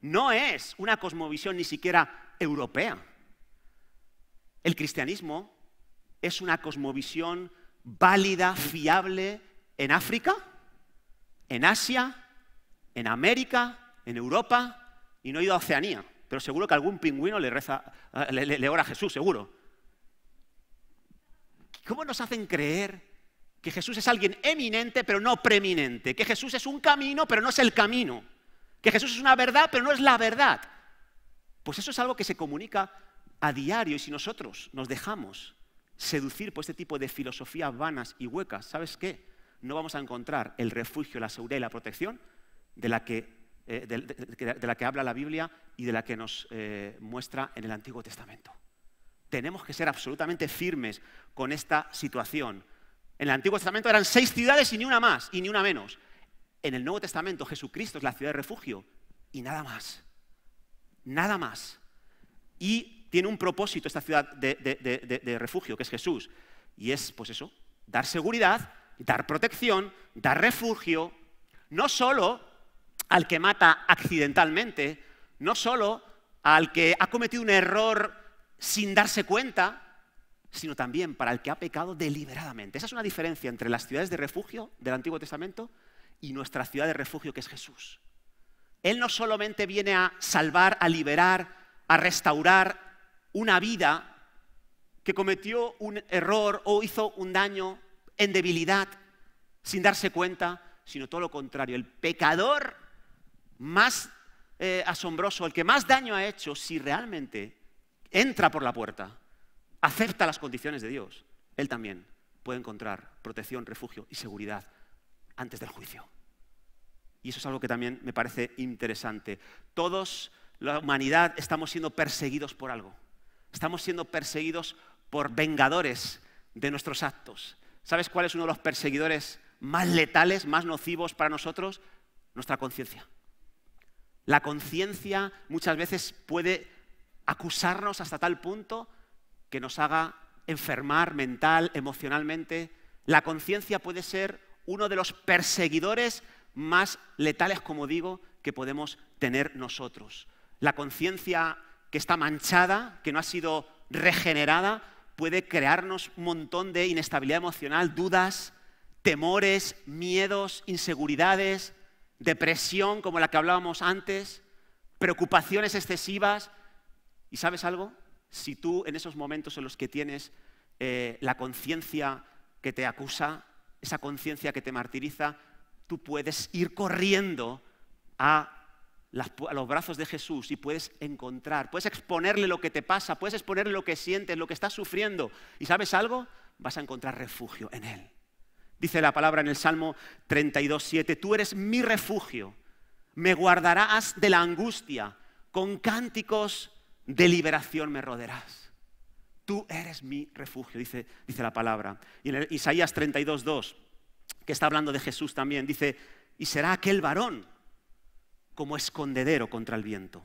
No es una cosmovisión ni siquiera europea. El cristianismo es una cosmovisión válida, fiable en África, en Asia, en América, en Europa, y no he ido a Oceanía, pero seguro que algún pingüino le ora a Jesús, seguro. ¿Cómo nos hacen creer que Jesús es alguien eminente, pero no preeminente? Que Jesús es un camino, pero no es el camino. Que Jesús es una verdad, pero no es la verdad. Pues eso es algo que se comunica a diario, y si nosotros nos dejamos seducir por este tipo de filosofías vanas y huecas, ¿sabes qué? No vamos a encontrar el refugio, la seguridad y la protección de la que habla la Biblia y de la que nos muestra en el Antiguo Testamento. Tenemos que ser absolutamente firmes con esta situación. En el Antiguo Testamento eran 6 ciudades y ni una más y ni una menos. En el Nuevo Testamento Jesucristo es la ciudad de refugio y nada más. Nada más. Y tiene un propósito esta ciudad de refugio, que es Jesús. Y es, pues eso, dar seguridad, dar protección, dar refugio, no solo al que mata accidentalmente, no solo al que ha cometido un error sin darse cuenta, sino también para el que ha pecado deliberadamente. Esa es una diferencia entre las ciudades de refugio del Antiguo Testamento y nuestra ciudad de refugio, que es Jesús. Él no solamente viene a salvar, a liberar, a restaurar una vida que cometió un error o hizo un daño en debilidad sin darse cuenta, sino todo lo contrario. El pecador más asombroso, el que más daño ha hecho, si realmente entra por la puerta, acepta las condiciones de Dios, él también puede encontrar protección, refugio y seguridad antes del juicio. Y eso es algo que también me parece interesante. Todos, la humanidad, estamos siendo perseguidos por algo. Estamos siendo perseguidos por vengadores de nuestros actos. ¿Sabes cuál es uno de los perseguidores más letales, más nocivos para nosotros? Nuestra conciencia. La conciencia muchas veces puede acusarnos hasta tal punto que nos haga enfermar mental, emocionalmente. La conciencia puede ser uno de los perseguidores más letales, como digo, que podemos tener nosotros. La conciencia que está manchada, que no ha sido regenerada, puede crearnos un montón de inestabilidad emocional, dudas, temores, miedos, inseguridades, depresión, como la que hablábamos antes, preocupaciones excesivas. ¿Y sabes algo? Si tú en esos momentos en los que tienes la conciencia que te acusa, esa conciencia que te martiriza, tú puedes ir corriendo a los brazos de Jesús y puedes encontrar, puedes exponerle lo que te pasa, puedes exponerle lo que sientes, lo que estás sufriendo. ¿Y sabes algo? Vas a encontrar refugio en Él. Dice la palabra en el Salmo 32:7, tú eres mi refugio, me guardarás de la angustia, con cánticos de liberación me rodearás. Tú eres mi refugio, dice la palabra. Y en el Isaías 32:2, que está hablando de Jesús también, dice, y será aquel varón como escondedero contra el viento,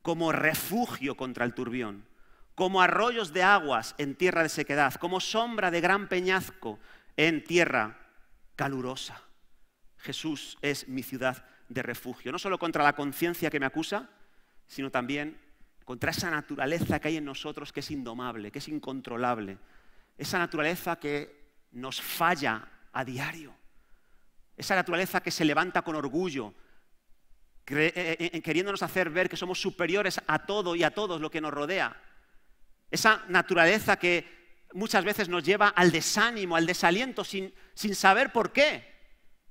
como refugio contra el turbión, como arroyos de aguas en tierra de sequedad, como sombra de gran peñasco en tierra calurosa. Jesús es mi ciudad de refugio, no solo contra la conciencia que me acusa, sino también contra esa naturaleza que hay en nosotros que es indomable, que es incontrolable, esa naturaleza que nos falla a diario, esa naturaleza que se levanta con orgullo, queriéndonos hacer ver que somos superiores a todo y a todos lo que nos rodea. Esa naturaleza que muchas veces nos lleva al desánimo, al desaliento, sin saber por qué.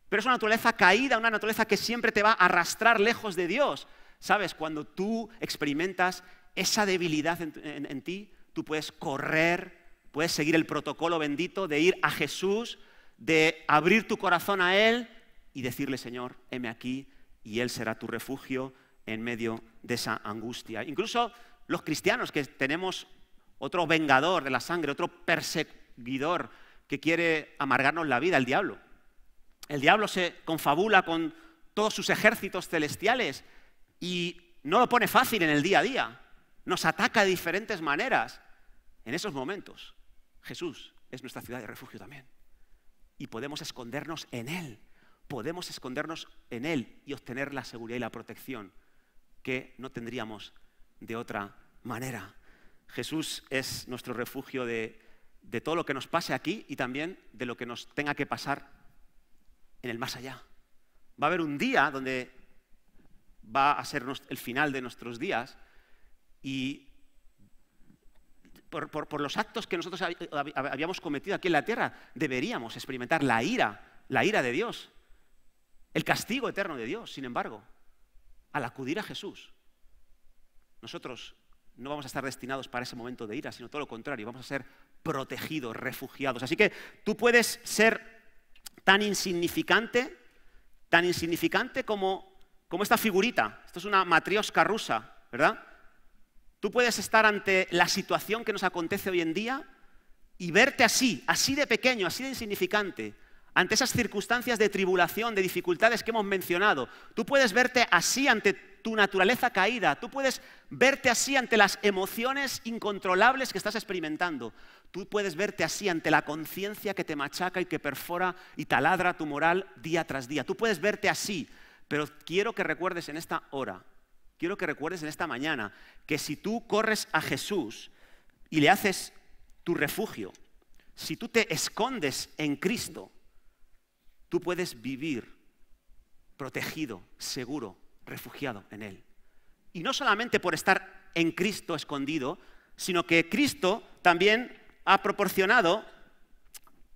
Pero es una naturaleza caída, una naturaleza que siempre te va a arrastrar lejos de Dios. ¿Sabes? Cuando tú experimentas esa debilidad en ti, tú puedes correr, puedes seguir el protocolo bendito de ir a Jesús, de abrir tu corazón a Él y decirle, Señor, heme aquí, y Él será tu refugio en medio de esa angustia. Incluso los cristianos que tenemos otro vengador de la sangre, otro perseguidor que quiere amargarnos la vida, el diablo. El diablo se confabula con todos sus ejércitos celestiales y no lo pone fácil en el día a día. Nos ataca de diferentes maneras. En esos momentos, Jesús es nuestra ciudad de refugio también. Y podemos escondernos en Él. Podemos escondernos en Él y obtener la seguridad y la protección que no tendríamos de otra manera. Jesús es nuestro refugio de todo lo que nos pase aquí y también de lo que nos tenga que pasar en el más allá. Va a haber un día donde va a ser el final de nuestros días y por los actos que nosotros habíamos cometido aquí en la tierra deberíamos experimentar la ira de Dios, el castigo eterno de Dios. Sin embargo, al acudir a Jesús, nosotros no vamos a estar destinados para ese momento de ira, sino todo lo contrario, vamos a ser protegidos, refugiados. Así que tú puedes ser tan insignificante como esta figurita. Esto es una matrioshka rusa, ¿verdad? Tú puedes estar ante la situación que nos acontece hoy en día y verte así de pequeño, así de insignificante, ante esas circunstancias de tribulación, de dificultades que hemos mencionado. Tú puedes verte así ante tu naturaleza caída. Tú puedes verte así ante las emociones incontrolables que estás experimentando. Tú puedes verte así ante la conciencia que te machaca y que perfora y taladra tu moral día tras día. Tú puedes verte así, pero quiero que recuerdes en esta hora, quiero que recuerdes en esta mañana, que si tú corres a Jesús y le haces tu refugio, si tú te escondes en Cristo, tú puedes vivir protegido, seguro, refugiado en Él. Y no solamente por estar en Cristo escondido, sino que Cristo también ha proporcionado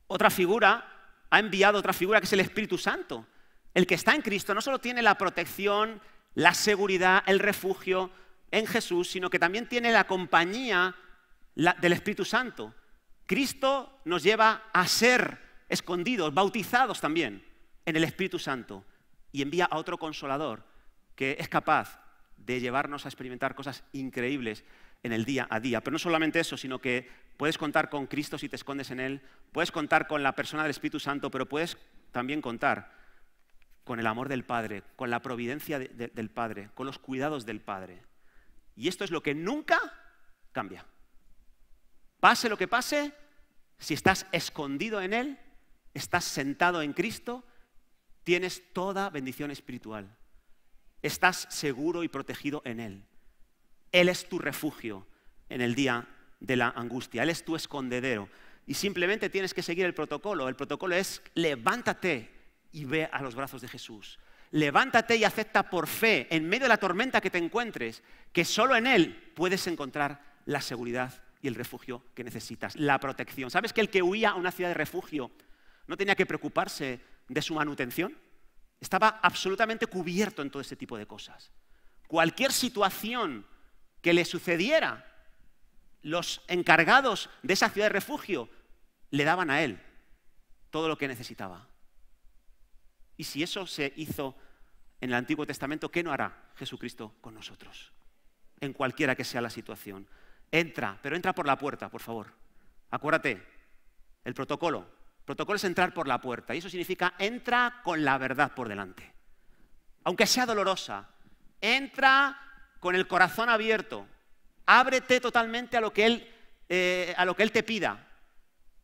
otra figura, ha enviado otra figura que es el Espíritu Santo. El que está en Cristo no solo tiene la protección, la seguridad, el refugio en Jesús, sino que también tiene la compañía del Espíritu Santo. Cristo nos lleva a ser escondidos, bautizados también en el Espíritu Santo y envía a otro consolador que es capaz de llevarnos a experimentar cosas increíbles en el día a día. Pero no solamente eso, sino que puedes contar con Cristo si te escondes en Él, puedes contar con la persona del Espíritu Santo, pero puedes también contar con el amor del Padre, con la providencia del Padre, con los cuidados del Padre. Y esto es lo que nunca cambia. Pase lo que pase, si estás escondido en Él, estás sentado en Cristo, tienes toda bendición espiritual. Estás seguro y protegido en Él. Él es tu refugio en el día de la angustia. Él es tu escondedero. Y simplemente tienes que seguir el protocolo. El protocolo es levántate y ve a los brazos de Jesús. Levántate y acepta por fe, en medio de la tormenta que te encuentres, que solo en Él puedes encontrar la seguridad y el refugio que necesitas, la protección. ¿Sabes que el que huía a una ciudad de refugio no tenía que preocuparse de su manutención? Estaba absolutamente cubierto en todo ese tipo de cosas. Cualquier situación que le sucediera, los encargados de esa ciudad de refugio le daban a él todo lo que necesitaba. Y si eso se hizo en el Antiguo Testamento, ¿qué no hará Jesucristo con nosotros? En cualquiera que sea la situación. Entra, pero entra por la puerta, por favor. Acuérdate, el protocolo. El protocolo es entrar por la puerta y eso significa entra con la verdad por delante. Aunque sea dolorosa, entra con el corazón abierto. Ábrete totalmente a lo que Él te pida.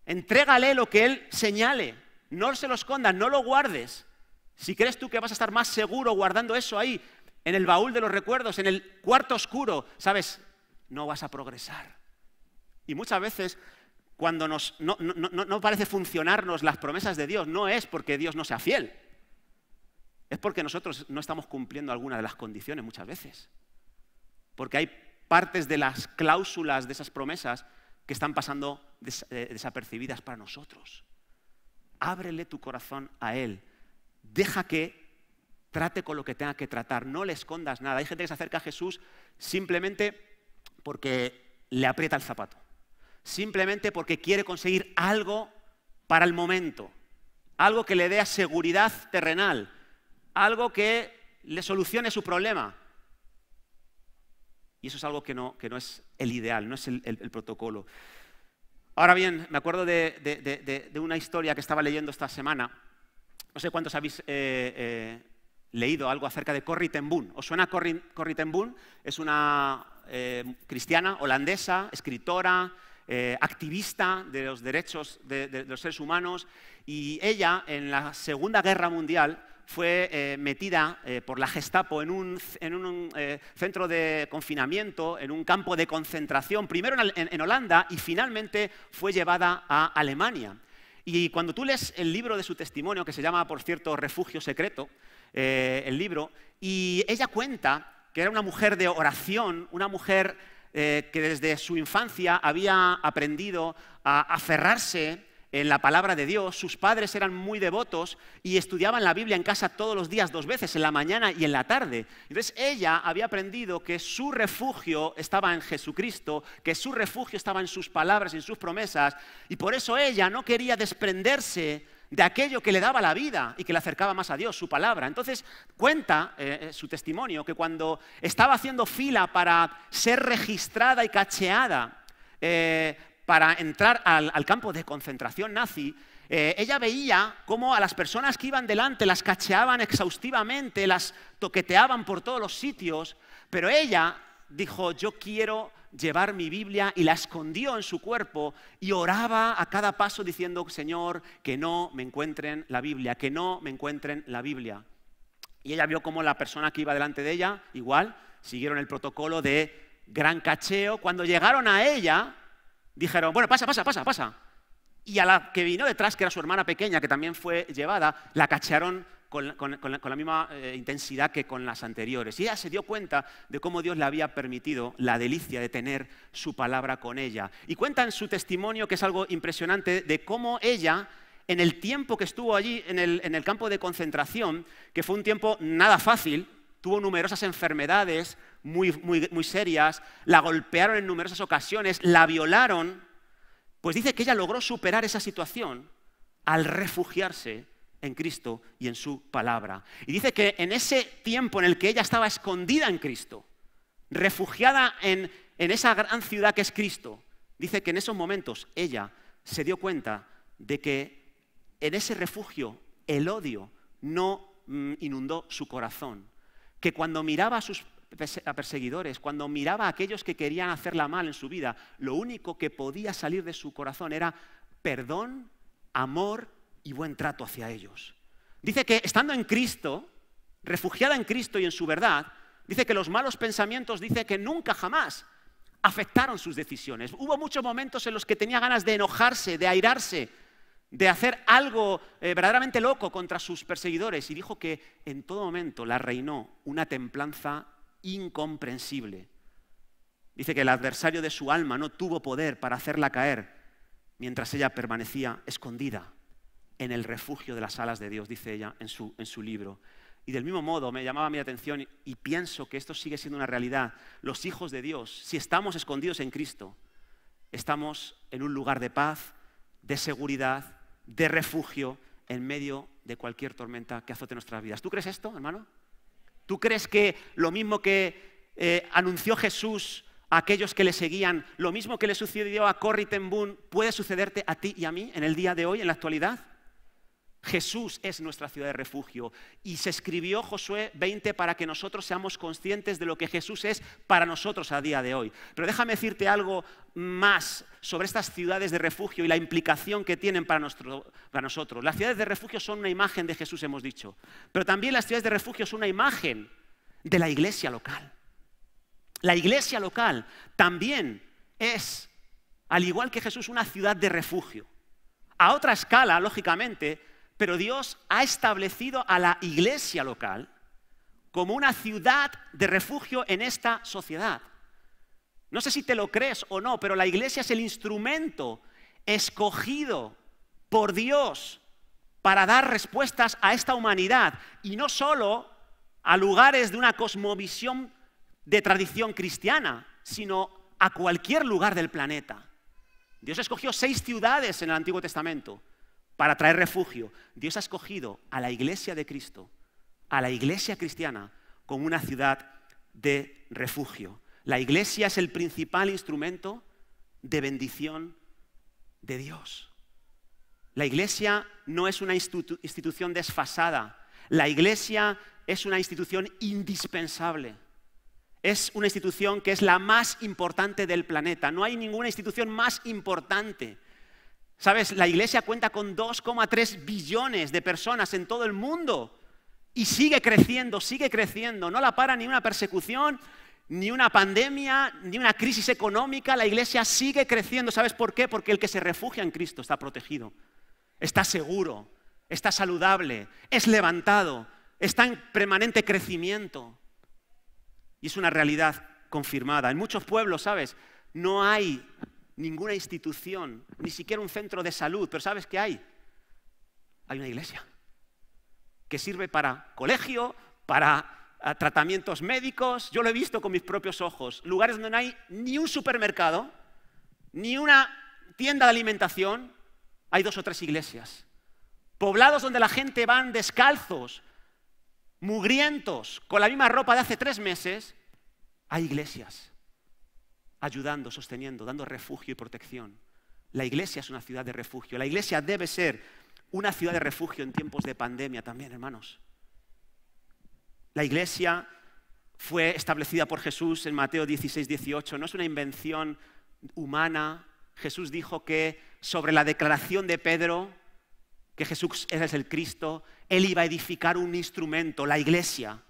Entrégale lo que Él señale. No se lo escondas, no lo guardes. Si crees tú que vas a estar más seguro guardando eso ahí, en el baúl de los recuerdos, en el cuarto oscuro, ¿sabes? No vas a progresar. Y muchas veces, cuando no parece funcionarnos las promesas de Dios, no es porque Dios no sea fiel. Es porque nosotros no estamos cumpliendo alguna de las condiciones muchas veces. Porque hay partes de las cláusulas de esas promesas que están pasando desapercibidas para nosotros. Ábrele tu corazón a Él. Deja que trate con lo que tenga que tratar. No le escondas nada. Hay gente que se acerca a Jesús simplemente porque le aprieta el zapato. Simplemente porque quiere conseguir algo para el momento. Algo que le dé seguridad terrenal. Algo que le solucione su problema. Y eso es algo que no es el ideal, no es el protocolo. Ahora bien, me acuerdo de una historia que estaba leyendo esta semana. No sé cuántos habéis leído algo acerca de Corrie ten Boom. ¿Os suena Corrie ten Boom? Es una cristiana holandesa, escritora, activista de los derechos de los seres humanos. Y ella, en la Segunda Guerra Mundial, fue metida por la Gestapo en un centro de confinamiento, en un campo de concentración, primero en Holanda y finalmente fue llevada a Alemania. Y cuando tú lees el libro de su testimonio, que se llama, por cierto, Refugio Secreto, el libro, y ella cuenta que era una mujer de oración, una mujer que desde su infancia había aprendido a aferrarse en la palabra de Dios. Sus padres eran muy devotos y estudiaban la Biblia en casa todos los días 2 veces, en la mañana y en la tarde. Entonces ella había aprendido que su refugio estaba en Jesucristo, que su refugio estaba en sus palabras y en sus promesas, y por eso ella no quería desprenderse de aquello que le daba la vida y que le acercaba más a Dios, su palabra. Entonces cuenta su testimonio que cuando estaba haciendo fila para ser registrada y cacheada para entrar al campo de concentración nazi, ella veía cómo a las personas que iban delante las cacheaban exhaustivamente, las toqueteaban por todos los sitios, pero ella dijo, yo quiero llevar mi Biblia, y la escondió en su cuerpo y oraba a cada paso diciendo, Señor, que no me encuentren la Biblia, que no me encuentren la Biblia. Y ella vio cómo la persona que iba delante de ella, igual, siguieron el protocolo de gran cacheo. Cuando llegaron a ella, dijeron, bueno, pasa. Y a la que vino detrás, que era su hermana pequeña, que también fue llevada, la cachearon con la misma intensidad que con las anteriores. Y ella se dio cuenta de cómo Dios le había permitido la delicia de tener su palabra con ella. Y cuenta en su testimonio, que es algo impresionante, de cómo ella, en el tiempo que estuvo allí en el campo de concentración, que fue un tiempo nada fácil, tuvo numerosas enfermedades muy serias, la golpearon en numerosas ocasiones, la violaron. Pues dice que ella logró superar esa situación al refugiarse en Cristo y en su palabra. Y dice que en ese tiempo en el que ella estaba escondida en Cristo, refugiada en esa gran ciudad que es Cristo, dice que en esos momentos ella se dio cuenta de que en ese refugio el odio no inundó su corazón. Que cuando miraba a sus perseguidores, cuando miraba a aquellos que querían hacerla mal en su vida, lo único que podía salir de su corazón era perdón, amor y buen trato hacia ellos. Dice que estando en Cristo, refugiada en Cristo y en su verdad, dice que los malos pensamientos, dice que nunca jamás afectaron sus decisiones. Hubo muchos momentos en los que tenía ganas de enojarse, de airarse, de hacer algo verdaderamente loco contra sus perseguidores, y dijo que en todo momento la reinó una templanza incomprensible. Dice que el adversario de su alma no tuvo poder para hacerla caer mientras ella permanecía escondida en el refugio de las alas de Dios, dice ella en su libro. Y del mismo modo me llamaba mi atención y pienso que esto sigue siendo una realidad. Los hijos de Dios, si estamos escondidos en Cristo, estamos en un lugar de paz, de seguridad, de refugio en medio de cualquier tormenta que azote nuestras vidas. ¿Tú crees esto, hermano? ¿Tú crees que lo mismo que anunció Jesús a aquellos que le seguían, lo mismo que le sucedió a Corrie ten Boom, puede sucederte a ti y a mí en el día de hoy, en la actualidad? Jesús es nuestra ciudad de refugio y se escribió Josué 20 para que nosotros seamos conscientes de lo que Jesús es para nosotros a día de hoy. Pero déjame decirte algo más sobre estas ciudades de refugio y la implicación que tienen para nosotros. Las ciudades de refugio son una imagen de Jesús, hemos dicho, pero también las ciudades de refugio son una imagen de la iglesia local. La iglesia local también es, al igual que Jesús, una ciudad de refugio. A otra escala, lógicamente, pero Dios ha establecido a la iglesia local como una ciudad de refugio en esta sociedad. No sé si te lo crees o no, pero la iglesia es el instrumento escogido por Dios para dar respuestas a esta humanidad, y no solo a lugares de una cosmovisión de tradición cristiana, sino a cualquier lugar del planeta. Dios escogió 6 ciudades en el Antiguo Testamento para traer refugio. Dios ha escogido a la iglesia de Cristo, a la iglesia cristiana, como una ciudad de refugio. La iglesia es el principal instrumento de bendición de Dios. La iglesia no es una institución desfasada. La iglesia es una institución indispensable. Es una institución que es la más importante del planeta. No hay ninguna institución más importante. ¿Sabes? La iglesia cuenta con 2,3 billones de personas en todo el mundo y sigue creciendo, sigue creciendo. No la para ni una persecución, ni una pandemia, ni una crisis económica. La iglesia sigue creciendo. ¿Sabes por qué? Porque el que se refugia en Cristo está protegido, está seguro, está saludable, es levantado, está en permanente crecimiento. Y es una realidad confirmada. En muchos pueblos, ¿sabes? No hay ninguna institución, ni siquiera un centro de salud, pero ¿sabes qué hay? Hay una iglesia que sirve para colegio, para tratamientos médicos. Yo lo he visto con mis propios ojos. Lugares donde no hay ni un supermercado, ni una tienda de alimentación, hay 2 o 3 iglesias. Poblados donde la gente van descalzos, mugrientos, con la misma ropa de hace 3 meses, hay iglesias ayudando, sosteniendo, dando refugio y protección. La iglesia es una ciudad de refugio. La iglesia debe ser una ciudad de refugio en tiempos de pandemia también, hermanos. La iglesia fue establecida por Jesús en Mateo 16, 18. No es una invención humana. Jesús dijo que sobre la declaración de Pedro, que Jesús es el Cristo, Él iba a edificar un instrumento, la iglesia.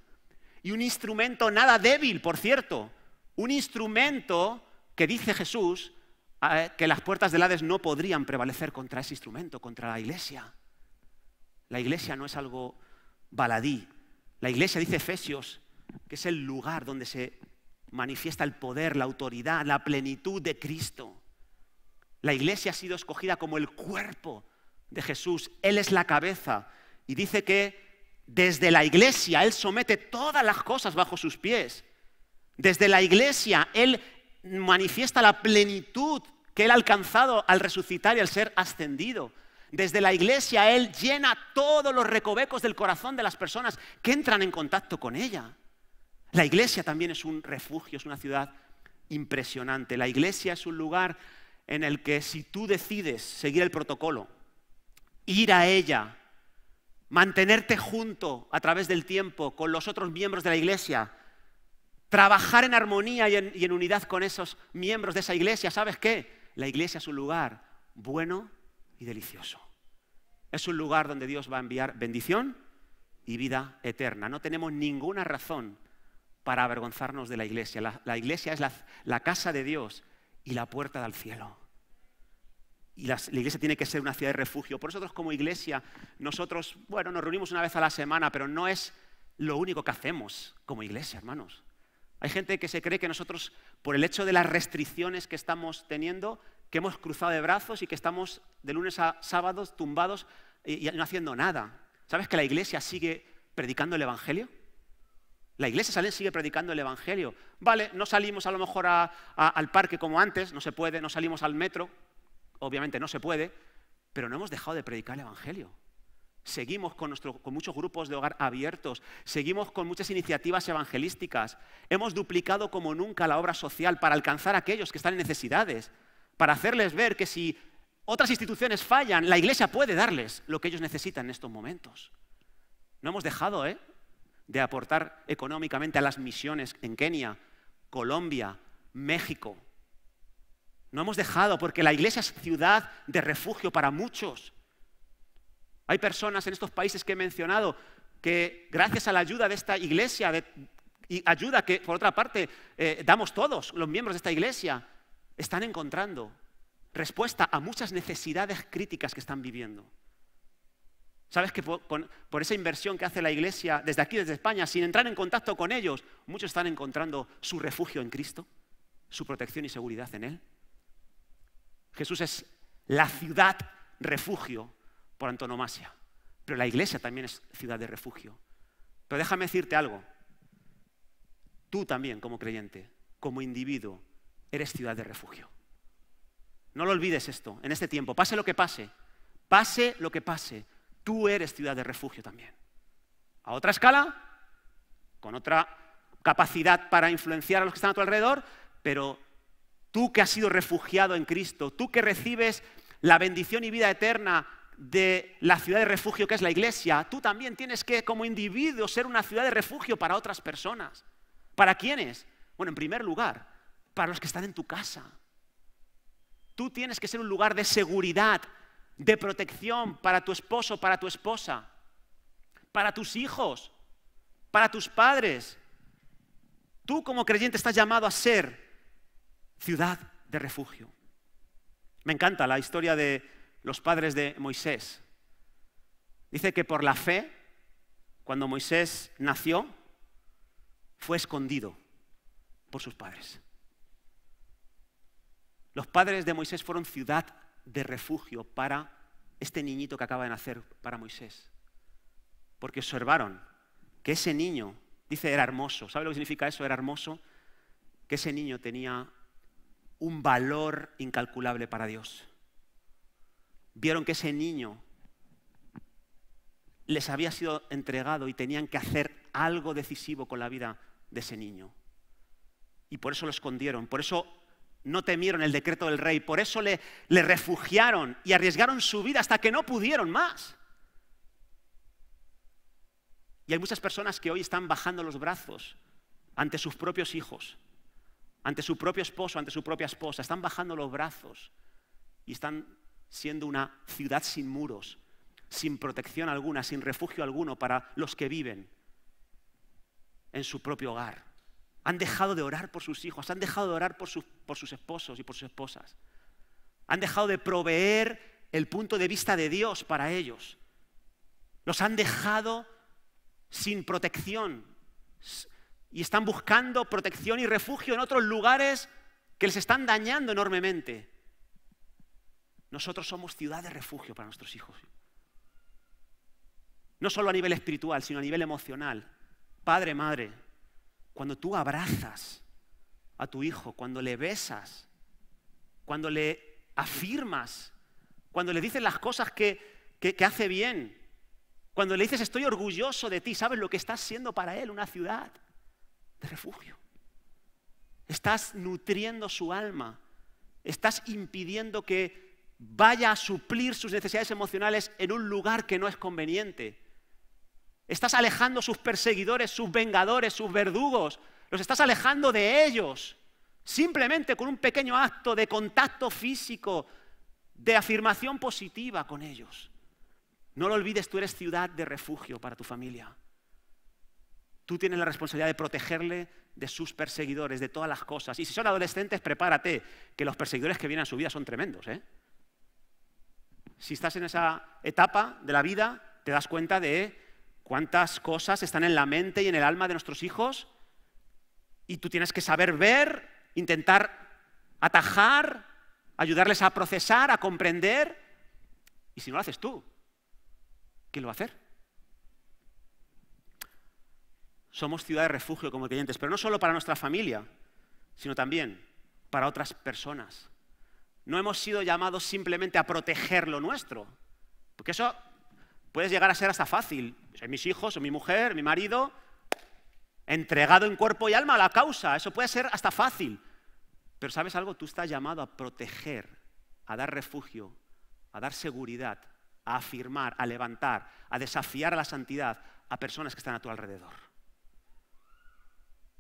Y un instrumento nada débil, por cierto. Un instrumento que, dice Jesús, que las puertas del Hades no podrían prevalecer contra ese instrumento, contra la iglesia. La iglesia no es algo baladí. La iglesia, dice Efesios, que es el lugar donde se manifiesta el poder, la autoridad, la plenitud de Cristo. La iglesia ha sido escogida como el cuerpo de Jesús. Él es la cabeza. Y dice que desde la iglesia Él somete todas las cosas bajo sus pies. Desde la iglesia Él manifiesta la plenitud que Él ha alcanzado al resucitar y al ser ascendido. Desde la iglesia Él llena todos los recovecos del corazón de las personas que entran en contacto con ella. La iglesia también es un refugio, es una ciudad impresionante. La iglesia es un lugar en el que si tú decides seguir el protocolo, ir a ella, mantenerte junto a través del tiempo con los otros miembros de la iglesia, trabajar en armonía y en unidad con esos miembros de esa iglesia, ¿sabes qué? La iglesia es un lugar bueno y delicioso. Es un lugar donde Dios va a enviar bendición y vida eterna. No tenemos ninguna razón para avergonzarnos de la iglesia. La iglesia es la casa de Dios y la puerta del cielo. Y la iglesia tiene que ser una ciudad de refugio. Por eso nosotros como iglesia, nos reunimos una vez a la semana, pero no es lo único que hacemos como iglesia, hermanos. Hay gente que se cree que nosotros, por el hecho de las restricciones que estamos teniendo, que hemos cruzado de brazos y que estamos de lunes a sábados tumbados y no haciendo nada. ¿Sabes que la iglesia sigue predicando el evangelio? La iglesia sigue predicando el evangelio. Vale, no salimos a lo mejor al parque como antes, no se puede, no salimos al metro, obviamente no se puede, pero no hemos dejado de predicar el evangelio. Seguimos con muchos grupos de hogar abiertos, seguimos con muchas iniciativas evangelísticas. Hemos duplicado como nunca la obra social para alcanzar a aquellos que están en necesidades, para hacerles ver que si otras instituciones fallan, la iglesia puede darles lo que ellos necesitan en estos momentos. No hemos dejado de aportar económicamente a las misiones en Kenia, Colombia, México. No hemos dejado porque la iglesia es ciudad de refugio para muchos. Hay personas en estos países que he mencionado que gracias a la ayuda de esta iglesia, y ayuda que por otra parte damos todos los miembros de esta iglesia, están encontrando respuesta a muchas necesidades críticas que están viviendo. ¿Sabes que por esa inversión que hace la iglesia desde aquí, desde España, sin entrar en contacto con ellos, muchos están encontrando su refugio en Cristo, su protección y seguridad en Él? Jesús es la ciudad refugio por antonomasia, pero la iglesia también es ciudad de refugio. Pero déjame decirte algo, tú también como creyente, como individuo, eres ciudad de refugio. No lo olvides esto, en este tiempo, pase lo que pase, tú eres ciudad de refugio también. A otra escala, con otra capacidad para influenciar a los que están a tu alrededor, pero tú que has sido refugiado en Cristo, tú que recibes la bendición y vida eterna de la ciudad de refugio que es la iglesia, tú también tienes que, como individuo, ser una ciudad de refugio para otras personas. ¿Para quiénes? Bueno, en primer lugar, para los que están en tu casa. Tú tienes que ser un lugar de seguridad, de protección para tu esposo, para tu esposa, para tus hijos, para tus padres. Tú como creyente estás llamado a ser ciudad de refugio. Me encanta la historia de los padres de Moisés. Dice que por la fe, cuando Moisés nació, fue escondido por sus padres. Los padres de Moisés fueron ciudad de refugio para este niñito que acaba de nacer, para Moisés. Porque observaron que ese niño, dice, era hermoso. ¿Sabe lo que significa eso? Era hermoso. Que ese niño tenía un valor incalculable para Dios. Vieron que ese niño les había sido entregado y tenían que hacer algo decisivo con la vida de ese niño. Y por eso lo escondieron, por eso no temieron el decreto del rey, por eso le refugiaron y arriesgaron su vida hasta que no pudieron más. Y hay muchas personas que hoy están bajando los brazos ante sus propios hijos, ante su propio esposo, ante su propia esposa. Están bajando los brazos y están siendo una ciudad sin muros, sin protección alguna, sin refugio alguno para los que viven en su propio hogar. Han dejado de orar por sus hijos, han dejado de orar por sus esposos y por sus esposas. Han dejado de proveer el punto de vista de Dios para ellos. Los han dejado sin protección y están buscando protección y refugio en otros lugares que les están dañando enormemente. Nosotros somos ciudad de refugio para nuestros hijos. No solo a nivel espiritual, sino a nivel emocional. Padre, madre, cuando tú abrazas a tu hijo, cuando le besas, cuando le afirmas, cuando le dices las cosas que hace bien, cuando le dices estoy orgulloso de ti, ¿sabes lo que estás siendo para él? Una ciudad de refugio. Estás nutriendo su alma, estás impidiendo que vaya a suplir sus necesidades emocionales en un lugar que no es conveniente. Estás alejando a sus perseguidores, sus vengadores, sus verdugos. Los estás alejando de ellos. Simplemente con un pequeño acto de contacto físico, de afirmación positiva con ellos. No lo olvides, tú eres ciudad de refugio para tu familia. Tú tienes la responsabilidad de protegerle de sus perseguidores, de todas las cosas. Y si son adolescentes, prepárate, que los perseguidores que vienen a su vida son tremendos, ¿eh? Si estás en esa etapa de la vida, te das cuenta de cuántas cosas están en la mente y en el alma de nuestros hijos y tú tienes que saber ver, intentar atajar, ayudarles a procesar, a comprender. Y si no lo haces tú, ¿quién lo va a hacer? Somos ciudad de refugio como creyentes, pero no solo para nuestra familia, sino también para otras personas. No hemos sido llamados simplemente a proteger lo nuestro, porque eso puede llegar a ser hasta fácil. Son mis hijos, son mi mujer, mi marido, entregado en cuerpo y alma a la causa. Eso puede ser hasta fácil. Pero ¿sabes algo? Tú estás llamado a proteger, a dar refugio, a dar seguridad, a afirmar, a levantar, a desafiar a la santidad a personas que están a tu alrededor.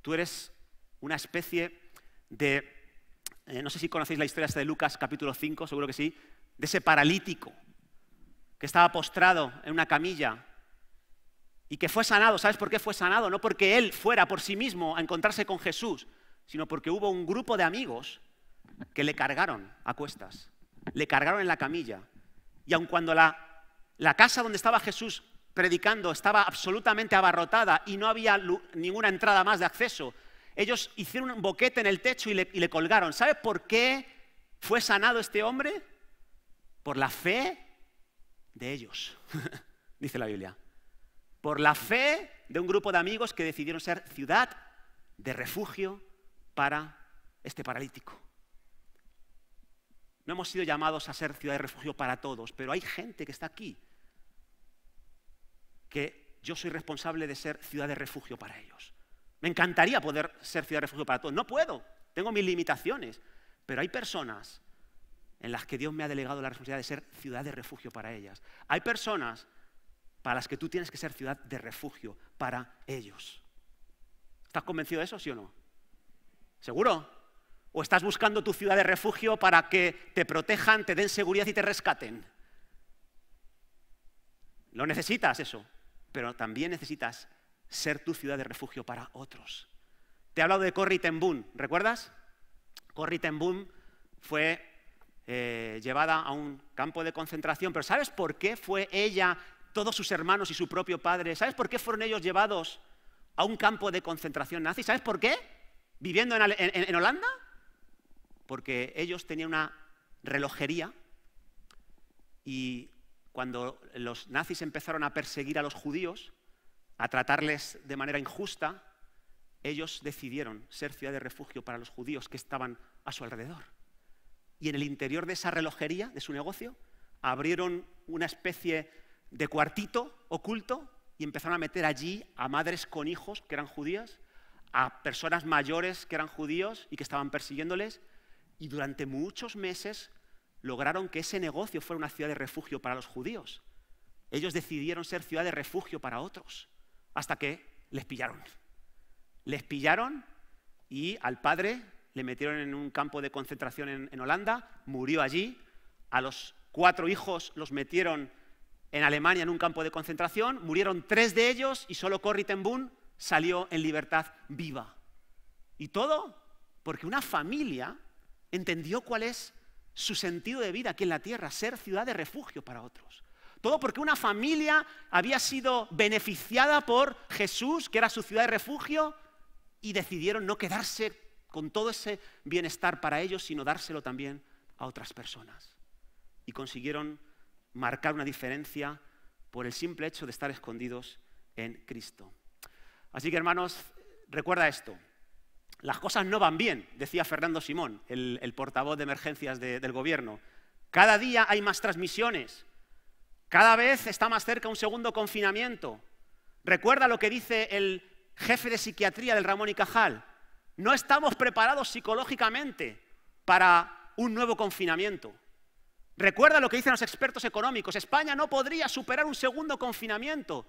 Tú eres una especie de, no sé si conocéis la historia esta de Lucas capítulo 5, seguro que sí, de ese paralítico que estaba postrado en una camilla y que fue sanado. ¿Sabes por qué fue sanado? No porque él fuera por sí mismo a encontrarse con Jesús, sino porque hubo un grupo de amigos que le cargaron a cuestas, le cargaron en la camilla. Y aun cuando la casa donde estaba Jesús predicando estaba absolutamente abarrotada y no había ninguna entrada más de acceso, ellos hicieron un boquete en el techo y le colgaron. ¿Sabes por qué fue sanado este hombre? Por la fe de ellos, dice la Biblia. Por la fe de un grupo de amigos que decidieron ser ciudad de refugio para este paralítico. No hemos sido llamados a ser ciudad de refugio para todos, pero hay gente que está aquí que yo soy responsable de ser ciudad de refugio para ellos. Me encantaría poder ser ciudad de refugio para todos. No puedo, tengo mis limitaciones, pero hay personas en las que Dios me ha delegado la responsabilidad de ser ciudad de refugio para ellas. Hay personas para las que tú tienes que ser ciudad de refugio para ellos. ¿Estás convencido de eso, sí o no? ¿Seguro? ¿O estás buscando tu ciudad de refugio para que te protejan, te den seguridad y te rescaten? Lo necesitas eso, pero también necesitas ser tu ciudad de refugio para otros. Te he hablado de Corrie ten Boom, ¿recuerdas? Corrie ten Boom fue llevada a un campo de concentración, pero ¿sabes por qué fue ella, todos sus hermanos y su propio padre? ¿Sabes por qué fueron ellos llevados a un campo de concentración nazi? ¿Sabes por qué? Viviendo en Holanda, porque ellos tenían una relojería y cuando los nazis empezaron a perseguir a los judíos, a tratarles de manera injusta, ellos decidieron ser ciudad de refugio para los judíos que estaban a su alrededor. Y en el interior de esa relojería, de su negocio, abrieron una especie de cuartito oculto y empezaron a meter allí a madres con hijos que eran judías, a personas mayores que eran judíos y que estaban persiguiéndoles, y durante muchos meses lograron que ese negocio fuera una ciudad de refugio para los judíos. Ellos decidieron ser ciudad de refugio para otros, hasta que les pillaron. Les pillaron y al padre le metieron en un campo de concentración en Holanda, murió allí. A los 4 hijos los metieron en Alemania en un campo de concentración, murieron 3 de ellos y solo Corrie ten Boom salió en libertad viva. Y todo porque una familia entendió cuál es su sentido de vida aquí en la tierra, ser ciudad de refugio para otros. Todo porque una familia había sido beneficiada por Jesús, que era su ciudad de refugio, y decidieron no quedarse con todo ese bienestar para ellos, sino dárselo también a otras personas. Y consiguieron marcar una diferencia por el simple hecho de estar escondidos en Cristo. Así que, hermanos, recuerda esto. Las cosas no van bien, decía Fernando Simón, el portavoz de emergencias del gobierno. Cada día hay más transmisiones. Cada vez está más cerca un segundo confinamiento. Recuerda lo que dice el jefe de psiquiatría del Ramón y Cajal. No estamos preparados psicológicamente para un nuevo confinamiento. Recuerda lo que dicen los expertos económicos. España no podría superar un segundo confinamiento.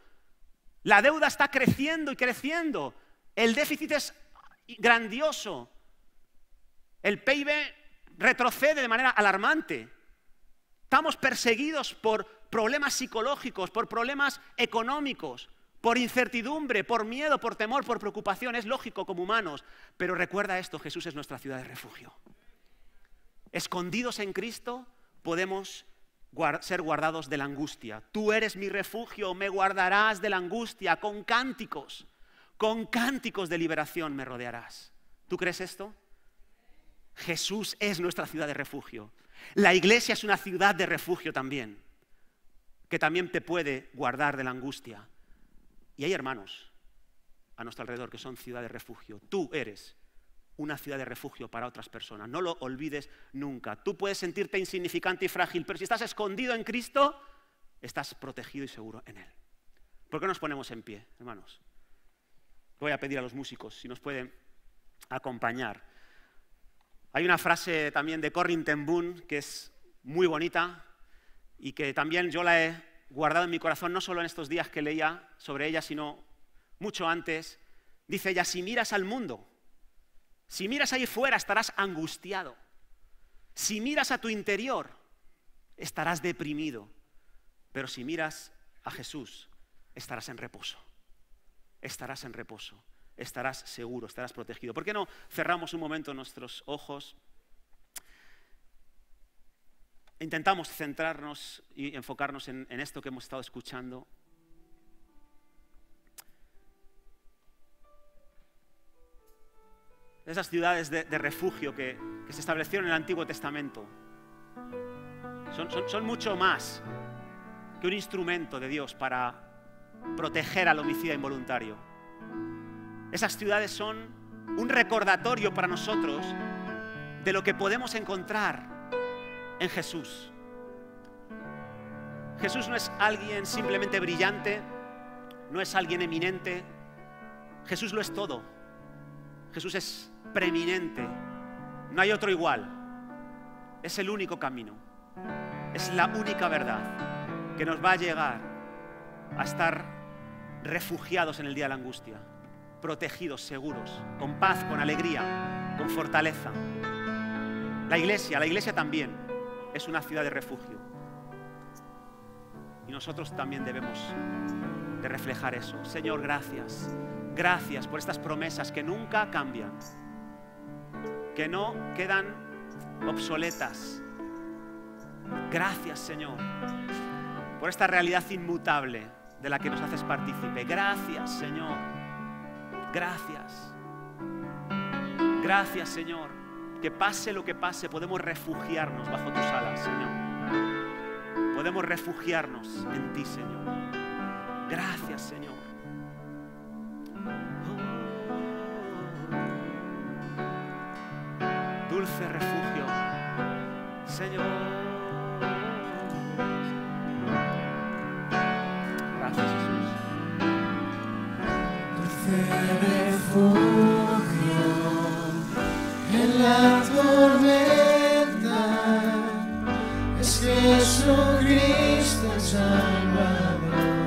La deuda está creciendo y creciendo. El déficit es grandioso. El PIB retrocede de manera alarmante. Estamos perseguidos por problemas psicológicos, por problemas económicos, por incertidumbre, por miedo, por temor, por preocupación. Es lógico como humanos. Pero recuerda esto, Jesús es nuestra ciudad de refugio. Escondidos en Cristo podemos ser guardados de la angustia. Tú eres mi refugio, me guardarás de la angustia. Con cánticos de liberación me rodearás. ¿Tú crees esto? Jesús es nuestra ciudad de refugio. La iglesia es una ciudad de refugio también, que también te puede guardar de la angustia. Y hay hermanos a nuestro alrededor que son ciudad de refugio. Tú eres una ciudad de refugio para otras personas. No lo olvides nunca. Tú puedes sentirte insignificante y frágil, pero si estás escondido en Cristo, estás protegido y seguro en Él. ¿Por qué nos ponemos en pie, hermanos? Voy a pedir a los músicos si nos pueden acompañar. Hay una frase también de Corrie ten Boom que es muy bonita y que también yo la he guardado en mi corazón, no solo en estos días que leía sobre ella, sino mucho antes. Dice ella: si miras al mundo, si miras ahí fuera, estarás angustiado. Si miras a tu interior, estarás deprimido. Pero si miras a Jesús, estarás en reposo. Estarás en reposo. Estarás seguro, estarás protegido. ¿Por qué no cerramos un momento nuestros ojos? Intentamos centrarnos y enfocarnos en esto que hemos estado escuchando. Esas ciudades de refugio que se establecieron en el Antiguo Testamento son mucho más que un instrumento de Dios para proteger al homicida involuntario. Esas ciudades son un recordatorio para nosotros de lo que podemos encontrar en Jesús. Jesús no es alguien simplemente brillante, no es alguien eminente. Jesús lo es todo. Jesús es preeminente. No hay otro igual. Es el único camino. Es la única verdad que nos va a llegar a estar refugiados en el día de la angustia, protegidos, seguros, con paz, con alegría, con fortaleza. La iglesia también es una ciudad de refugio. Y nosotros también debemos de reflejar eso. Señor, gracias. Gracias por estas promesas que nunca cambian, que no quedan obsoletas. Gracias, Señor, por esta realidad inmutable de la que nos haces partícipe. Gracias, Señor. Gracias. Gracias, Señor. Que pase lo que pase, podemos refugiarnos bajo tus alas, Señor. Podemos refugiarnos en ti, Señor. Gracias, Señor. Dulce refugio, Señor. Gracias, Jesús. Dulce refugio en la tormenta, es Jesucristo el Salvador.